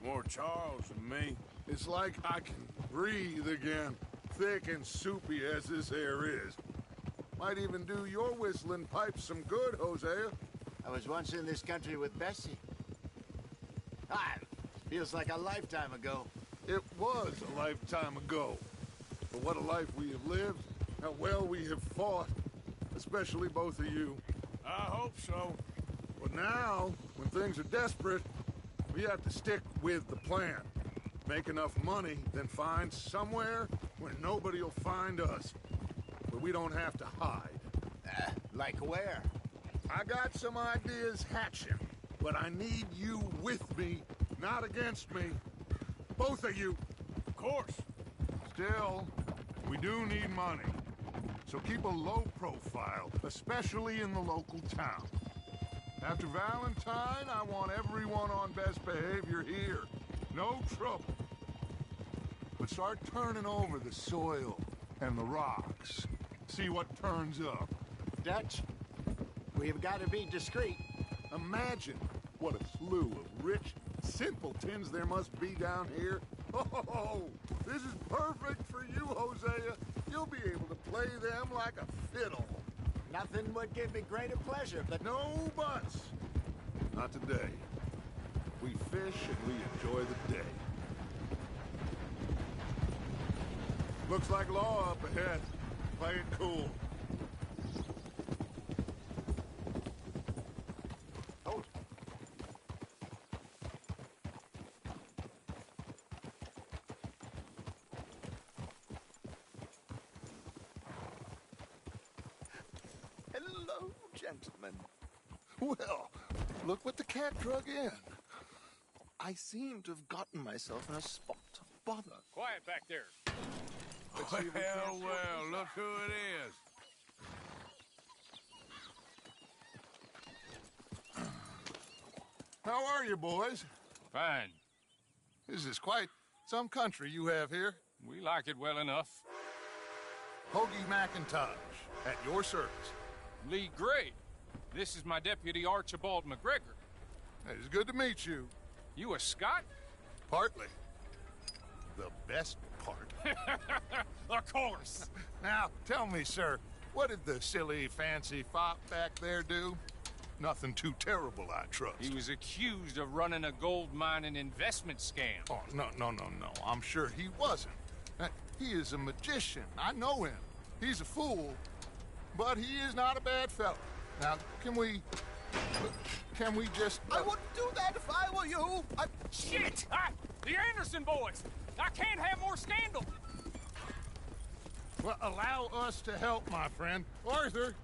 More Charles than me. It's like I can breathe again, thick and soupy as this air is. Might even do your whistling pipes some good, Hosea. I was once in this country with Bessie. Ah, feels like a lifetime ago. It was a lifetime ago. But what a life we have lived, how well we have fought, especially both of you. I hope so. But now, when things are desperate, we have to stick with the plan. Make enough money, then find somewhere where nobody will find us. Where we don't have to hide. Like where? I got some ideas hatching, but I need you with me, not against me. Both of you. Of course. Still, we do need money. So keep a low profile, especially in the local town. After Valentine, I want everyone on best behavior here. No trouble. But start turning over the soil and the rocks. See what turns up. Dutch, we've got to be discreet. Imagine what a slew of rich simpletons there must be down here. Oh, this is perfect for you, Hosea. You'll be able to play them like a fiddle. Nothing would give me greater pleasure, but... No buts. Not today. We fish and we enjoy the day. Looks like law up ahead. Play it cool. Hold. Hello, gentlemen. Well, look what the cat drug in. I seem to have gotten myself in a spot of bother. Quiet back there. Well, look who it is. How are you, boys? Fine. This is quite some country you have here. We like it well enough. Hoagie McIntosh, at your service. Lee Gray. This is my deputy, Archibald McGregor. It's good to meet you. You a Scot? Partly. The best part. Of course. Now, tell me, sir, what did the silly, fancy fop back there do? Nothing too terrible, I trust. He was accused of running a gold mining investment scam. Oh, no. I'm sure he wasn't. He is a magician. I know him. He's a fool, but he is not a bad fellow. Now, can we just... I wouldn't do that if I were you. Shit! The Anderson boys! I can't have more scandal! Well, allow us to help, my friend. Arthur!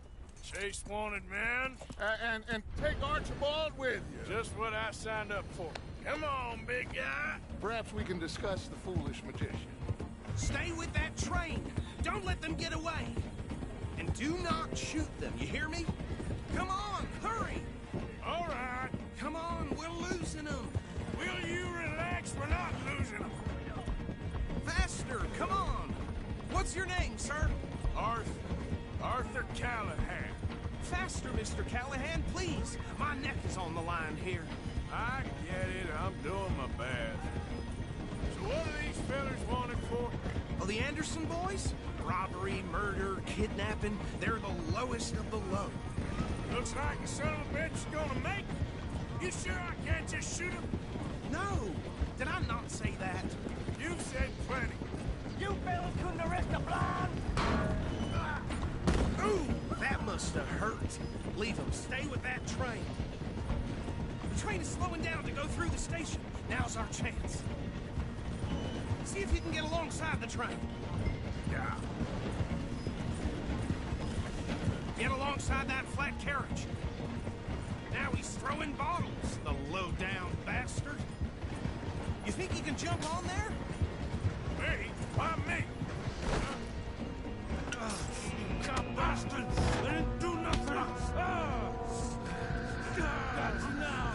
Chase wanted man. And take Archibald with you. Just what I signed up for. Come on, big guy. Perhaps we can discuss the foolish magician. Stay with that train. Don't let them get away. And do not shoot them, you hear me? Come on, hurry! All right. Come on, we're losing them. Will you relax? We're not losing them. Faster, come on. What's your name, sir? Arthur Callahan. Faster, Mr. Callahan, please. My neck is on the line here. I get it. I'm doing my best. So what are these fellers wanted for? Oh, the Anderson boys? Robbery, murder, kidnapping. They're the lowest of the low. Looks like the son of a bitch is gonna make it. You sure I can't just shoot him? No. Did I not say that? You said plenty. You fellas couldn't arrest a blonde? Ooh, that must have hurt. Leave them. Stay with that train. The train is slowing down to go through the station. Now's our chance. See if you can get alongside the train. Yeah. Get alongside that flat carriage. Now he's throwing bottles, the low-down bastard. You think he can jump on there? Me? Why me? You bastard! I didn't do nothing! Got you now!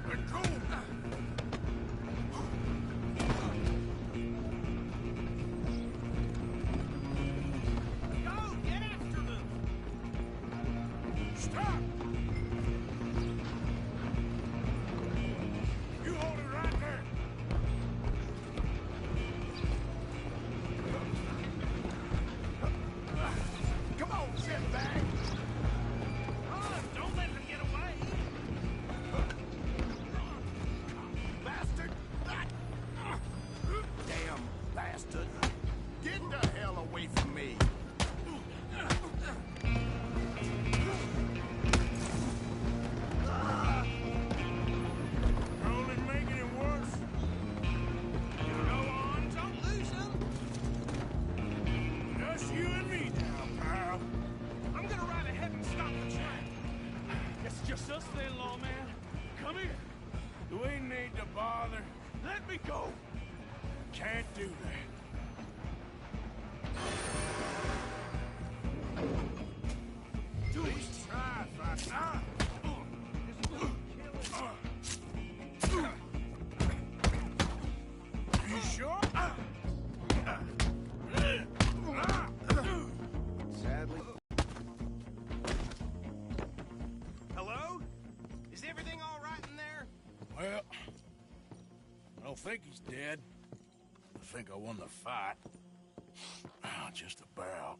Let go! then, lawman. Come here. Do we need to bother? Let me go. Can't do that. Please try if I... You sure? Sadly. Hello? Is everything all right in there? Well, I don't think he's dead. I think I won the fight. Just about.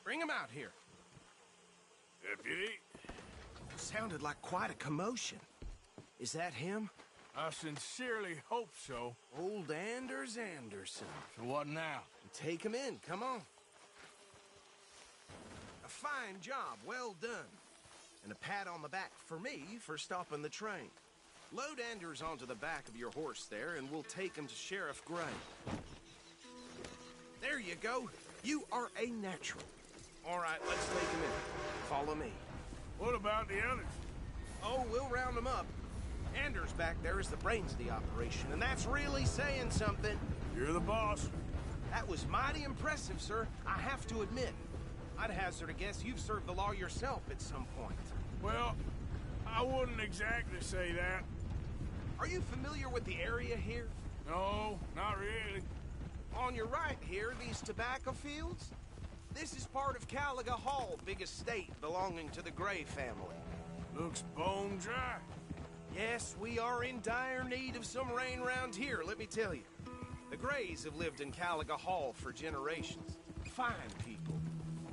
Bring him out here. Deputy? Sounded like quite a commotion. Is that him? I sincerely hope so. Old Anders Anderson. So what now? Take him in, come on. A fine job, well done. And a pat on the back for me for stopping the train. Load Anders onto the back of your horse there, and we'll take him to Sheriff Gray. There you go. You are a natural. All right, let's take him in. Follow me. What about the others? Oh, we'll round them up. Anders back there is the brains of the operation, and that's really saying something. You're the boss. That was mighty impressive, sir. I have to admit. I'd hazard a guess you've served the law yourself at some point. Well, I wouldn't exactly say that. Are you familiar with the area here? No, not really. On your right here, these tobacco fields? This is part of Caliga Hall, big estate belonging to the Gray family. Looks bone dry. Yes, we are in dire need of some rain round here, let me tell you. The Grays have lived in Caliga Hall for generations. Fine people.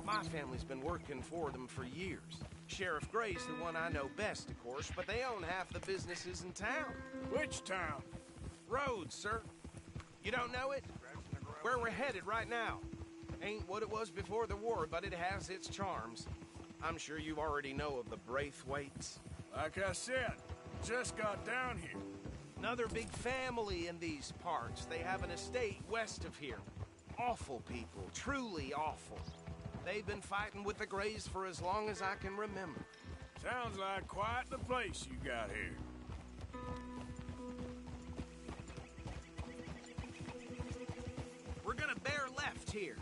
My family's been working for them for years. Sheriff Gray's the one I know best, of course, but they own half the businesses in town. Which town? Rhodes, sir. You don't know it? Where we're headed right now. Ain't what it was before the war, but it has its charms. I'm sure you already know of the Braithwaites. Like I said, just got down here. Another big family in these parts. They have an estate west of here. Awful people, truly awful. They've been fighting with the Grays for as long as I can remember. Sounds like quite the place you got here. We're gonna bear left here.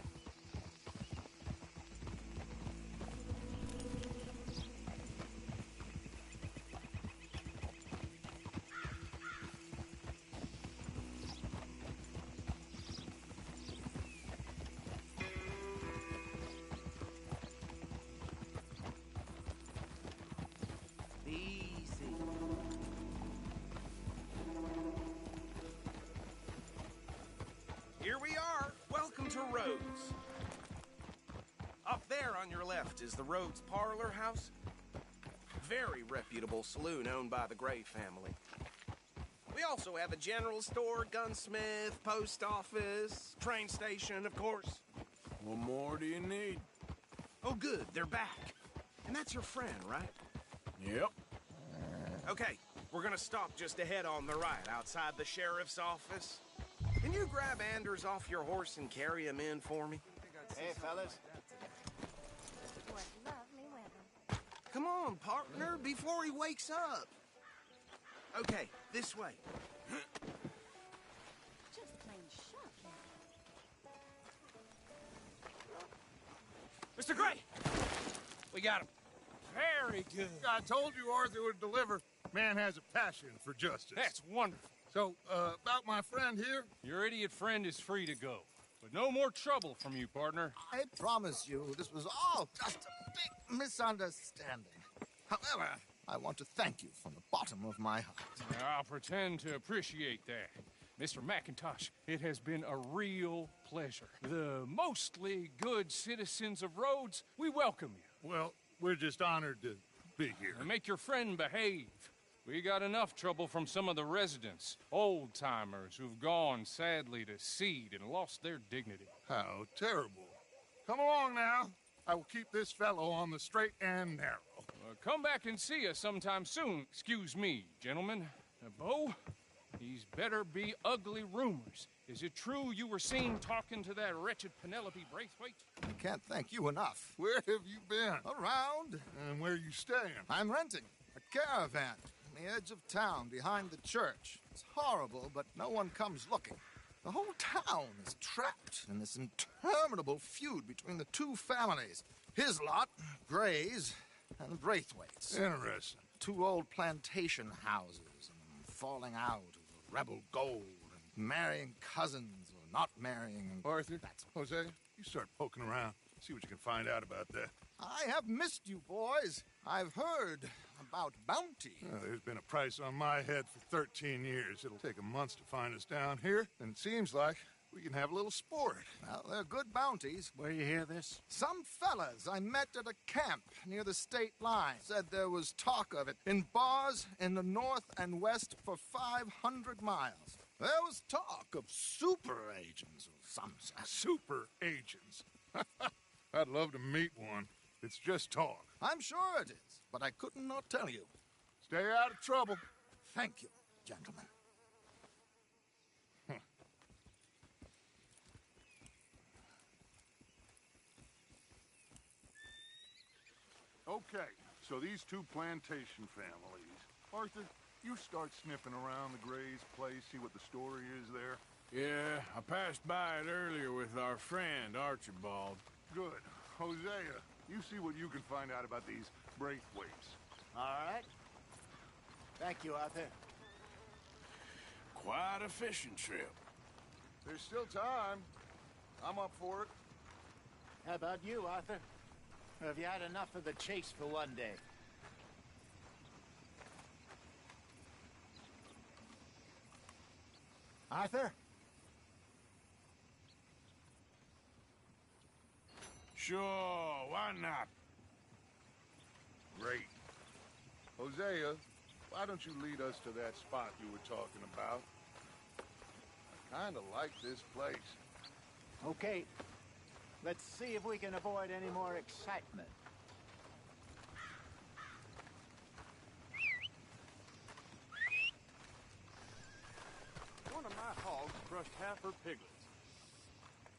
Here we are. Welcome to Rhodes. Up there on your left is the Rhodes Parlor House. Very reputable saloon owned by the Gray family. We also have a general store, gunsmith, post office, train station, of course. What more do you need? Oh, good. They're back. And that's your friend, right? Yep. Okay, we're gonna stop just ahead on the right, outside the sheriff's office. Can you grab Anders off your horse and carry him in for me? Hey, fellas. What lovely weather. Come on, partner, before he wakes up. Okay, this way. Just plain shocking. Mr. Gray! We got him. Very good. I told you Arthur would deliver. Man has a passion for justice. That's wonderful. So, about my friend here? Your idiot friend is free to go. But no more trouble from you, partner. I promise you, this was all just a big misunderstanding. However, I want to thank you from the bottom of my heart. I'll pretend to appreciate that. Mr. McIntosh, it has been a real pleasure. The mostly good citizens of Rhodes, we welcome you. Well, we're just honored to be here. And make your friend behave. We got enough trouble from some of the residents, old-timers who've gone, sadly, to seed and lost their dignity. How terrible. Come along now. I will keep this fellow on the straight and narrow. Come back and see us sometime soon. Excuse me, gentlemen. Bo, These better be ugly rumors. Is it true you were seen talking to that wretched Penelope Braithwaite? I can't thank you enough. Where have you been? Around. And where you staying? I'm renting a caravan on the edge of town behind the church. It's horrible, but no one comes looking. The whole town is trapped in this interminable feud between the two families. His lot, Gray's, and Braithwaite's. Interesting. Two old plantation houses, and falling out over rebel gold, and marrying cousins or not marrying. And Arthur, Jose, you start poking around. See what you can find out about that. I have missed you, boys. I've heard about bounty. There's been a price on my head for 13 years. It'll take a month to find us down here, and it seems like we can have a little sport. Well, they're good bounties. Where you hear this? Some fellas I met at a camp near the state line said there was talk of it in bars in the north and west for 500 miles. There was talk of super agents or some such. Super agents? I'd love to meet one. It's just talk. I'm sure it is, but I couldn't not tell you. Stay out of trouble. Thank you, gentlemen. Okay, so these two plantation families. Arthur, you start sniffing around the Gray's place, see what the story is there. Yeah, I passed by it earlier with our friend, Archibald. Good. Hosea, you see what you can find out about these Braithwaites. All right. Thank you, Arthur. Quite a fishing trip. There's still time. I'm up for it. How about you, Arthur? Or have you had enough of the chase for one day? Arthur? Sure, why not? Great. Hosea, why don't you lead us to that spot you were talking about? I kinda like this place. Okay. Let's see if we can avoid any more excitement. One of my hogs crushed half her piglets.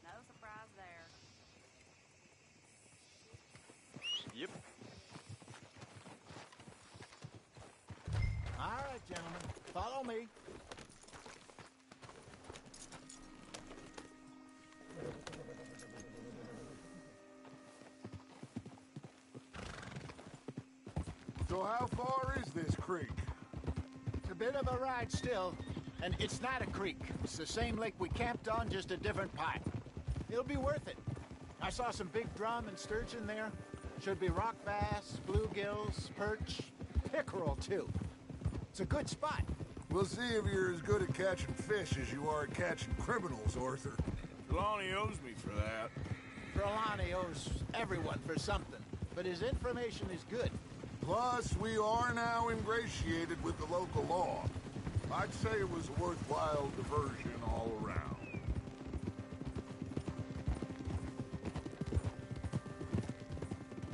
No surprise there. Yep. All right, gentlemen. Follow me. So how far is this creek? It's a bit of a ride still, and it's not a creek. It's the same lake we camped on, just a different pipe. It'll be worth it. I saw some big drum and sturgeon there. Should be rock bass, bluegills, perch, pickerel too. It's a good spot. We'll see if you're as good at catching fish as you are at catching criminals, Arthur. Trelawney owes me for that. Trelawney owes everyone for something, but his information is good. Plus, we are now ingratiated with the local law. I'd say it was a worthwhile diversion all around.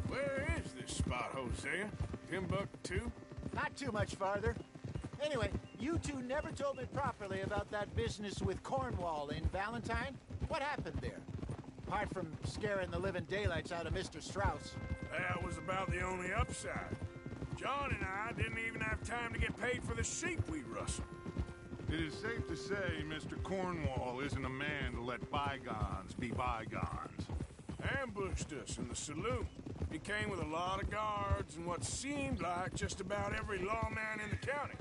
Where is this spot, Hosea? Timbuktu? Not too much farther. Anyway, you two never told me properly about that business with Cornwall in Valentine. What happened there? Apart from scaring the living daylights out of Mr. Strauss. That was about the only upside. John and I didn't even have time to get paid for the sheep we rustled. It is safe to say Mr. Cornwall isn't a man to let bygones be bygones. Ambushed us in the saloon. He came with a lot of guards and what seemed like just about every lawman in the county.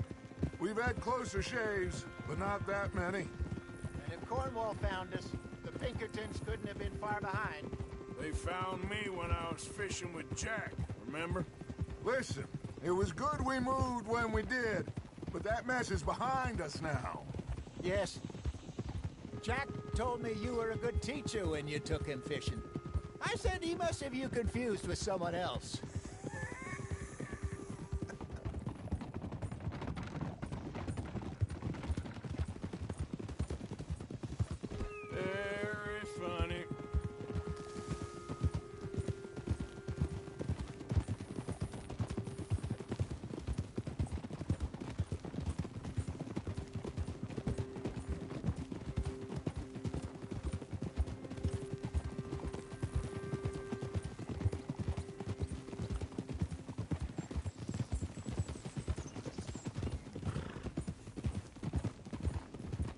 We've had closer shaves, but not that many. And if Cornwall found us, the Pinkertons couldn't have been far behind. They found me when I was fishing with Jack, remember? Listen, it was good we moved when we did, but that mess is behind us now. Yes. Jack told me you were a good teacher when you took him fishing. I said he must have you confused with someone else. Very funny.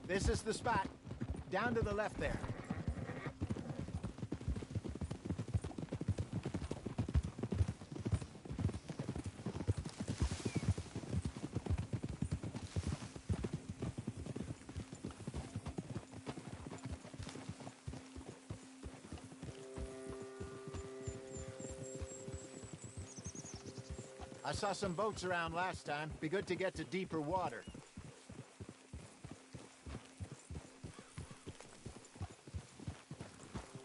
This is the spot. Down to the left there. I saw some boats around last time. Be good to get to deeper water.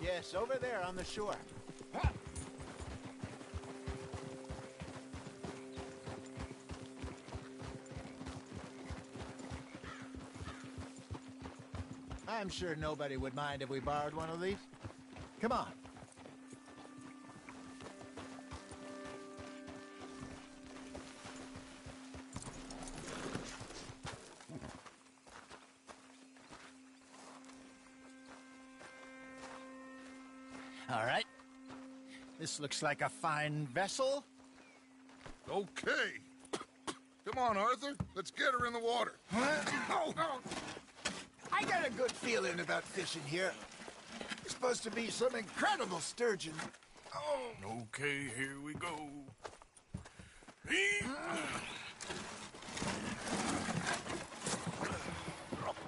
Yes, over there on the shore. I'm sure nobody would mind if we borrowed one of these. Come on. All right. This looks like a fine vessel. Okay. Come on, Arthur. Let's get her in the water. I got a good feeling about fishing here. It's supposed to be some incredible sturgeon. Okay, here we go.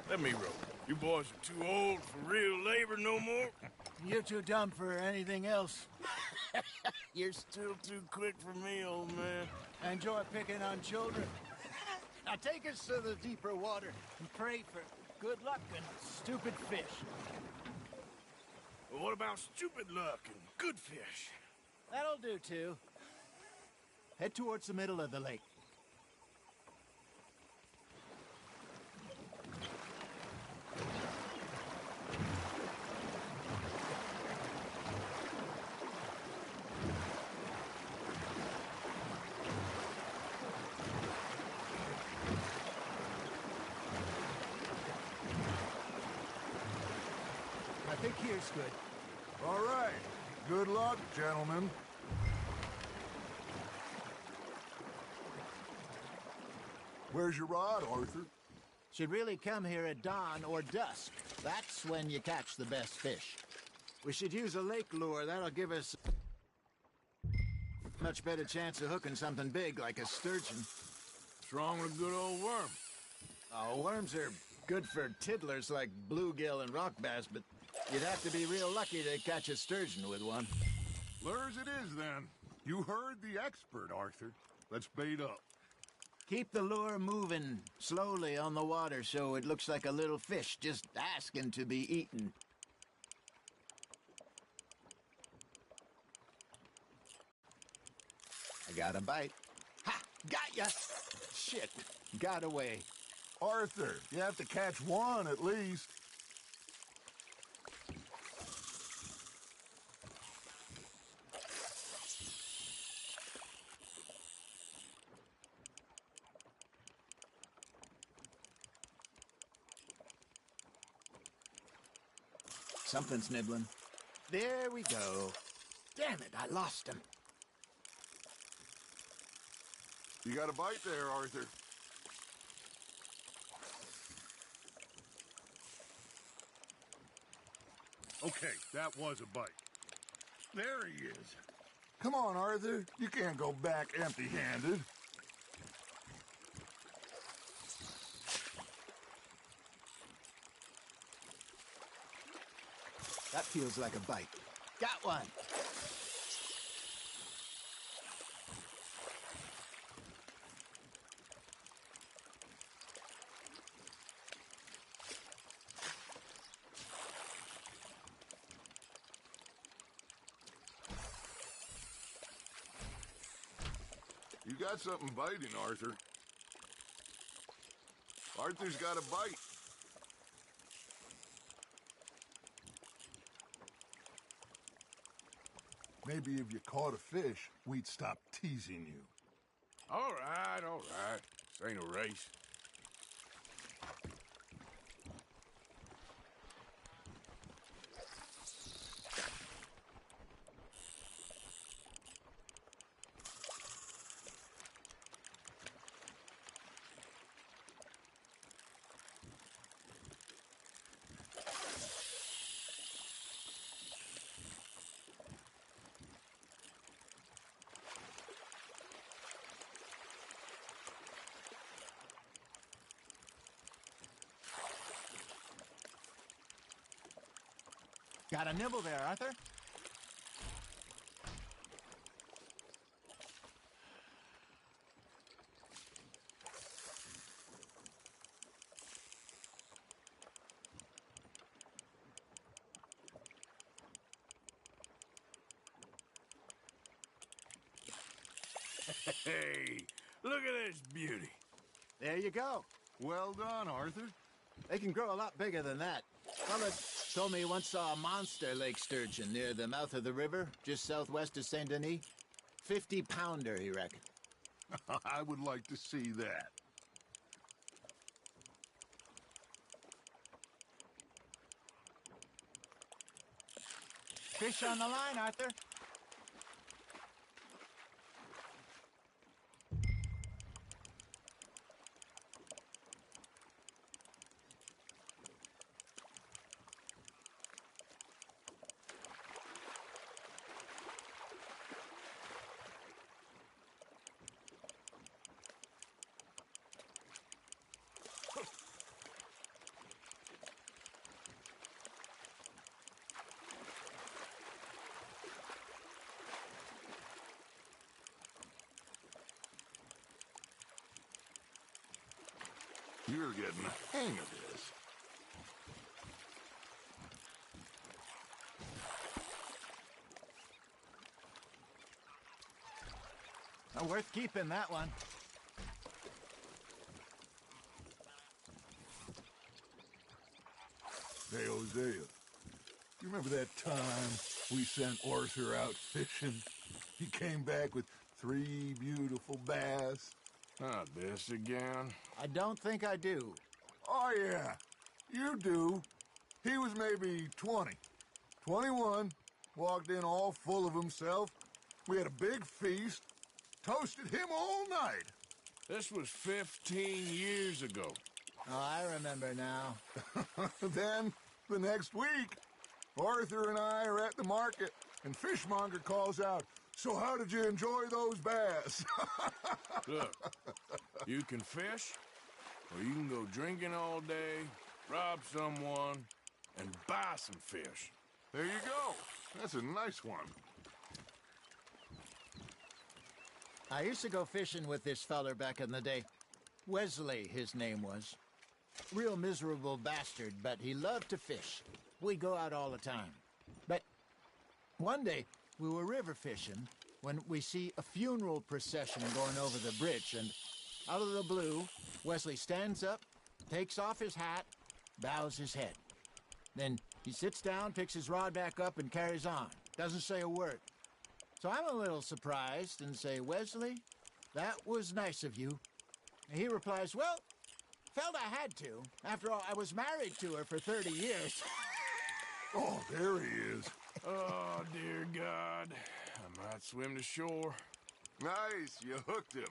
Let me row. You boys are too old for real labor no more. You're too dumb for anything else. You're still too quick for me, old man. Enjoy picking on children. Now take us to the deeper water and pray for good luck and stupid fish. Well, what about stupid luck and good fish? That'll do, too. Head towards the middle of the lake. I think here's good. All right. Good luck, gentlemen. Where's your rod, Arthur? Should really come here at dawn or dusk. That's when you catch the best fish. We should use a lake lure. That'll give us a much better chance of hooking something big like a sturgeon. What's wrong with a good old worm? Oh, worms are good for tiddlers like bluegill and rock bass, but you'd have to be real lucky to catch a sturgeon with one. Lures it is, then. You heard the expert, Arthur. Let's bait up. Keep the lure moving slowly on the water so it looks like a little fish just asking to be eaten. I got a bite. Ha! Got ya! Shit, got away. Arthur, you have to catch one at least. Something's nibbling. There we go. Damn it, I lost him. You got a bite there, Arthur. Okay, that was a bite. There he is. Come on, Arthur. You can't go back empty-handed. That feels like a bite. Got one. You got something biting, Arthur. Arthur's got a bite. Maybe if you caught a fish, we'd stop teasing you. All right, all right. This ain't a race. Got a nibble there, Arthur? Hey, look at this beauty. There you go. Well done, Arthur. They can grow a lot bigger than that. Fella told me he once saw a monster lake sturgeon near the mouth of the river, just southwest of Saint Denis. 50-pounder, he reckoned. I would like to see that. Fish on the line, Arthur. You're getting the hang of this. Well, worth keeping, that one. Hey, Hosea, you remember that time we sent Arthur out fishing? He came back with 3 beautiful bass. Not this again. I don't think I do. Oh, yeah, you do. He was maybe 20, 21, walked in all full of himself. We had a big feast, toasted him all night. This was 15 years ago. Oh, I remember now. Then, the next week, Arthur and I are at the market, and Fishmonger calls out, "So how did you enjoy those bass?" Look, you can fish, or you can go drinking all day, rob someone, and buy some fish. There you go. That's a nice one. I used to go fishing with this feller back in the day. Wesley, his name was. Real miserable bastard, but he loved to fish. We'd go out all the time. But one day, we were river fishing when we see a funeral procession going over the bridge, and out of the blue, Wesley stands up, takes off his hat, bows his head. Then he sits down, picks his rod back up, and carries on. Doesn't say a word. So I'm a little surprised and say, "Wesley, that was nice of you." And he replies, "Well, felt I had to. After all, I was married to her for 30 years. Oh, there he is. Oh, dear God. I might swim to shore. Nice, you hooked him.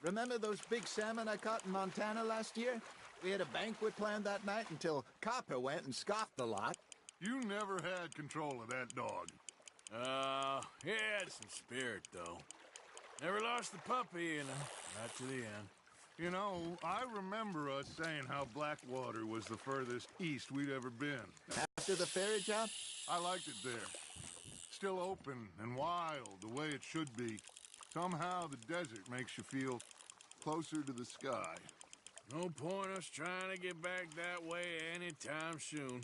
Remember those big salmon I caught in Montana last year? We had a banquet planned that night until Copper went and scoffed the lot. You never had control of that dog. He had some spirit, though. Never lost the puppy, not to the end. You know, I remember us saying how Blackwater was the furthest east we'd ever been. After the ferry job? I liked it there. Still open and wild, the way it should be. Somehow the desert makes you feel closer to the sky. No point us trying to get back that way anytime soon.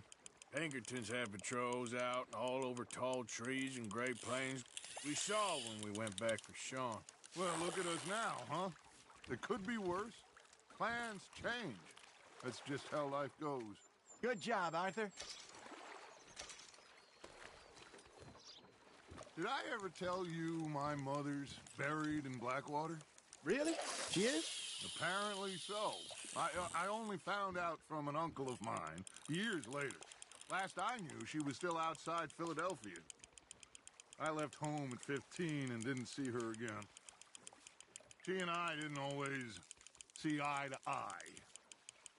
Pinkertons had patrols out all over tall trees and Great Plains. We saw when we went back for Sean. Well, look at us now, huh? It could be worse. Plans change. That's just how life goes. Good job, Arthur. Did I ever tell you my mother's buried in Blackwater? Really? She is? Apparently so. I only found out from an uncle of mine years later. Last I knew, she was still outside Philadelphia. I left home at 15 and didn't see her again. She and I didn't always see eye to eye.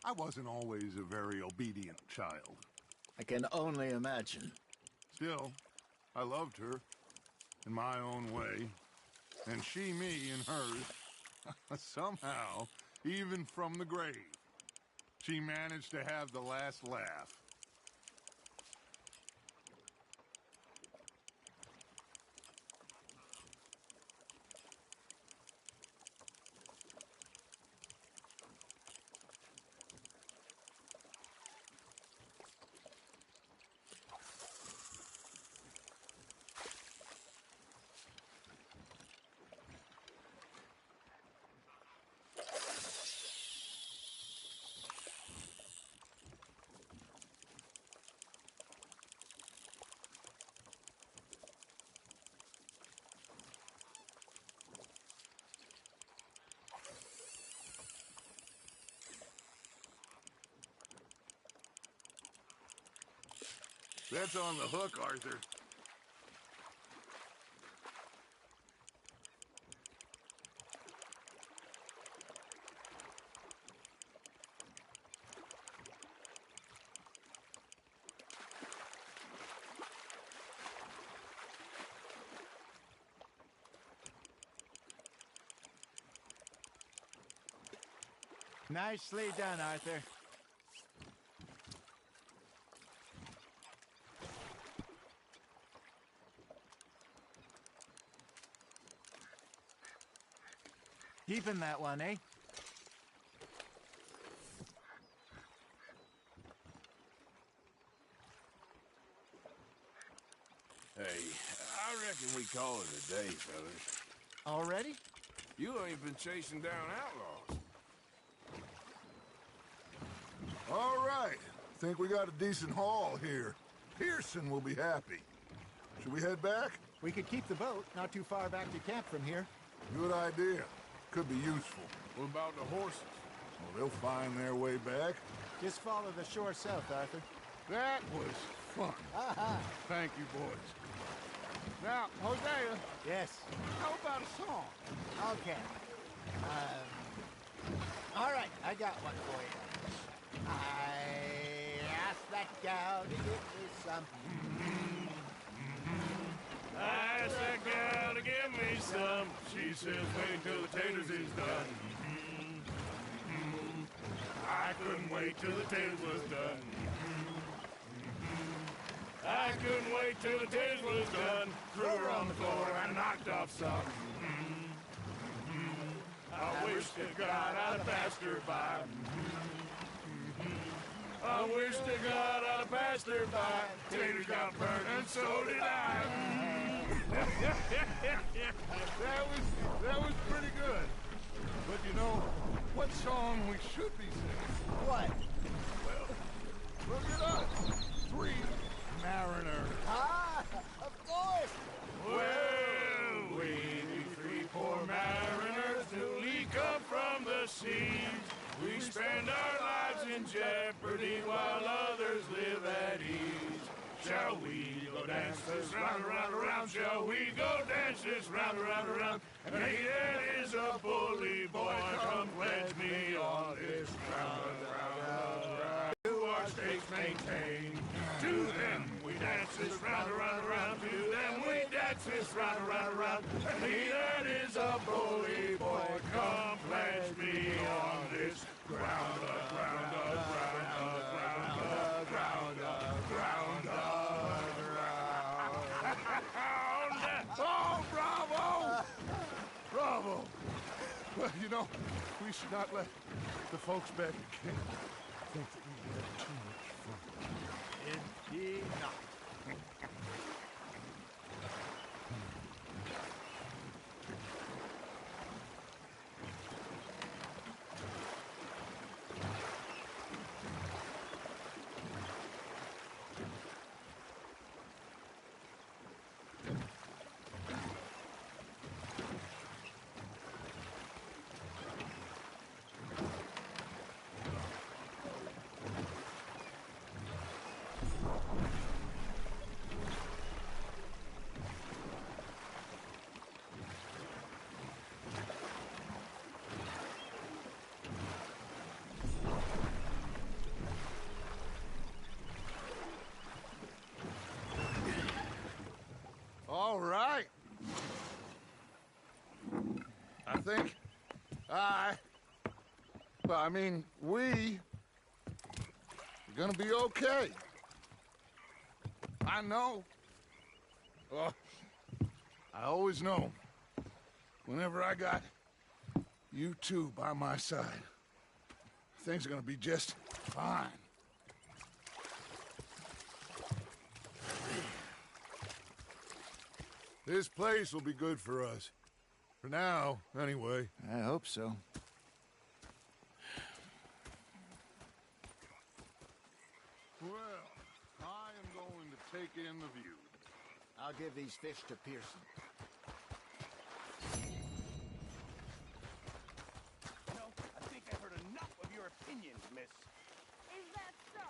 I wasn't always a very obedient child. I can only imagine. Still, I loved her in my own way, and she me in hers. Somehow, even from the grave. She managed to have the last laugh. That's on the hook, Arthur. Nicely done, Arthur. Keeping that one, eh? Hey, I reckon we call it a day, fellas. Already? You ain't been chasing down outlaws. All right. Think we got a decent haul here. Pearson will be happy. Should we head back? We could keep the boat not too far back to camp from here. Good idea. Could be useful. What about the horses? Well, they'll find their way back. Just follow the shore south, Arthur. That was fun. Thank you, boys. Now, Hosea. Yes? How about a song? Okay. All right, I got one for you. I asked that gal to give me some. I asked that gal to give me some. She says, wait till the taters is done. I couldn't wait till the taters was done. I couldn't wait till the taters was done. Threw her on the floor and knocked off some. I wish to God I'd have passed her by. I wish to God I'd have passed her by. Taters got burned and so did I. That was pretty good. But you know, what song we should be singing? What? Well, look at us. 3 mariners. Ah, of course. Well, we be 3 poor mariners newly come from the seas. We spend our lives in jeopardy while others live at ease. Shall we go dance this round, around, around? Shall we go dance this round, around, around? And he that is a bully boy, come pledge me on this round, round, round. To our stakes maintain. To them we dance this round, around, around. To them we dance this round, around, around. And he that is a bully boy, come pledge me on this ground, ground, ground, ground, ground, ground, ground, ground. Oh, bravo! Bravo! Well, you know, we should not let the folks back at camp think that we had too much fun. Indeed not. All right. I think we gonna be okay. I know. Oh, I always know. Whenever I got you two by my side, things are gonna be just fine. This place will be good for us. For now, anyway. I hope so. Well, I am going to take in the view. I'll give these fish to Pearson. No, I think I've heard enough of your opinions, miss. Is that so?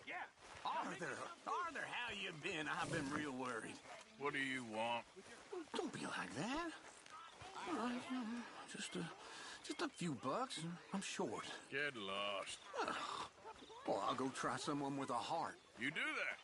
Yeah. Arthur, how you been? I've been real worried. What do you want? Don't be like that. All right, just a few bucks. I'm short. Get lost. Well, I'll go try someone with a heart. You do that.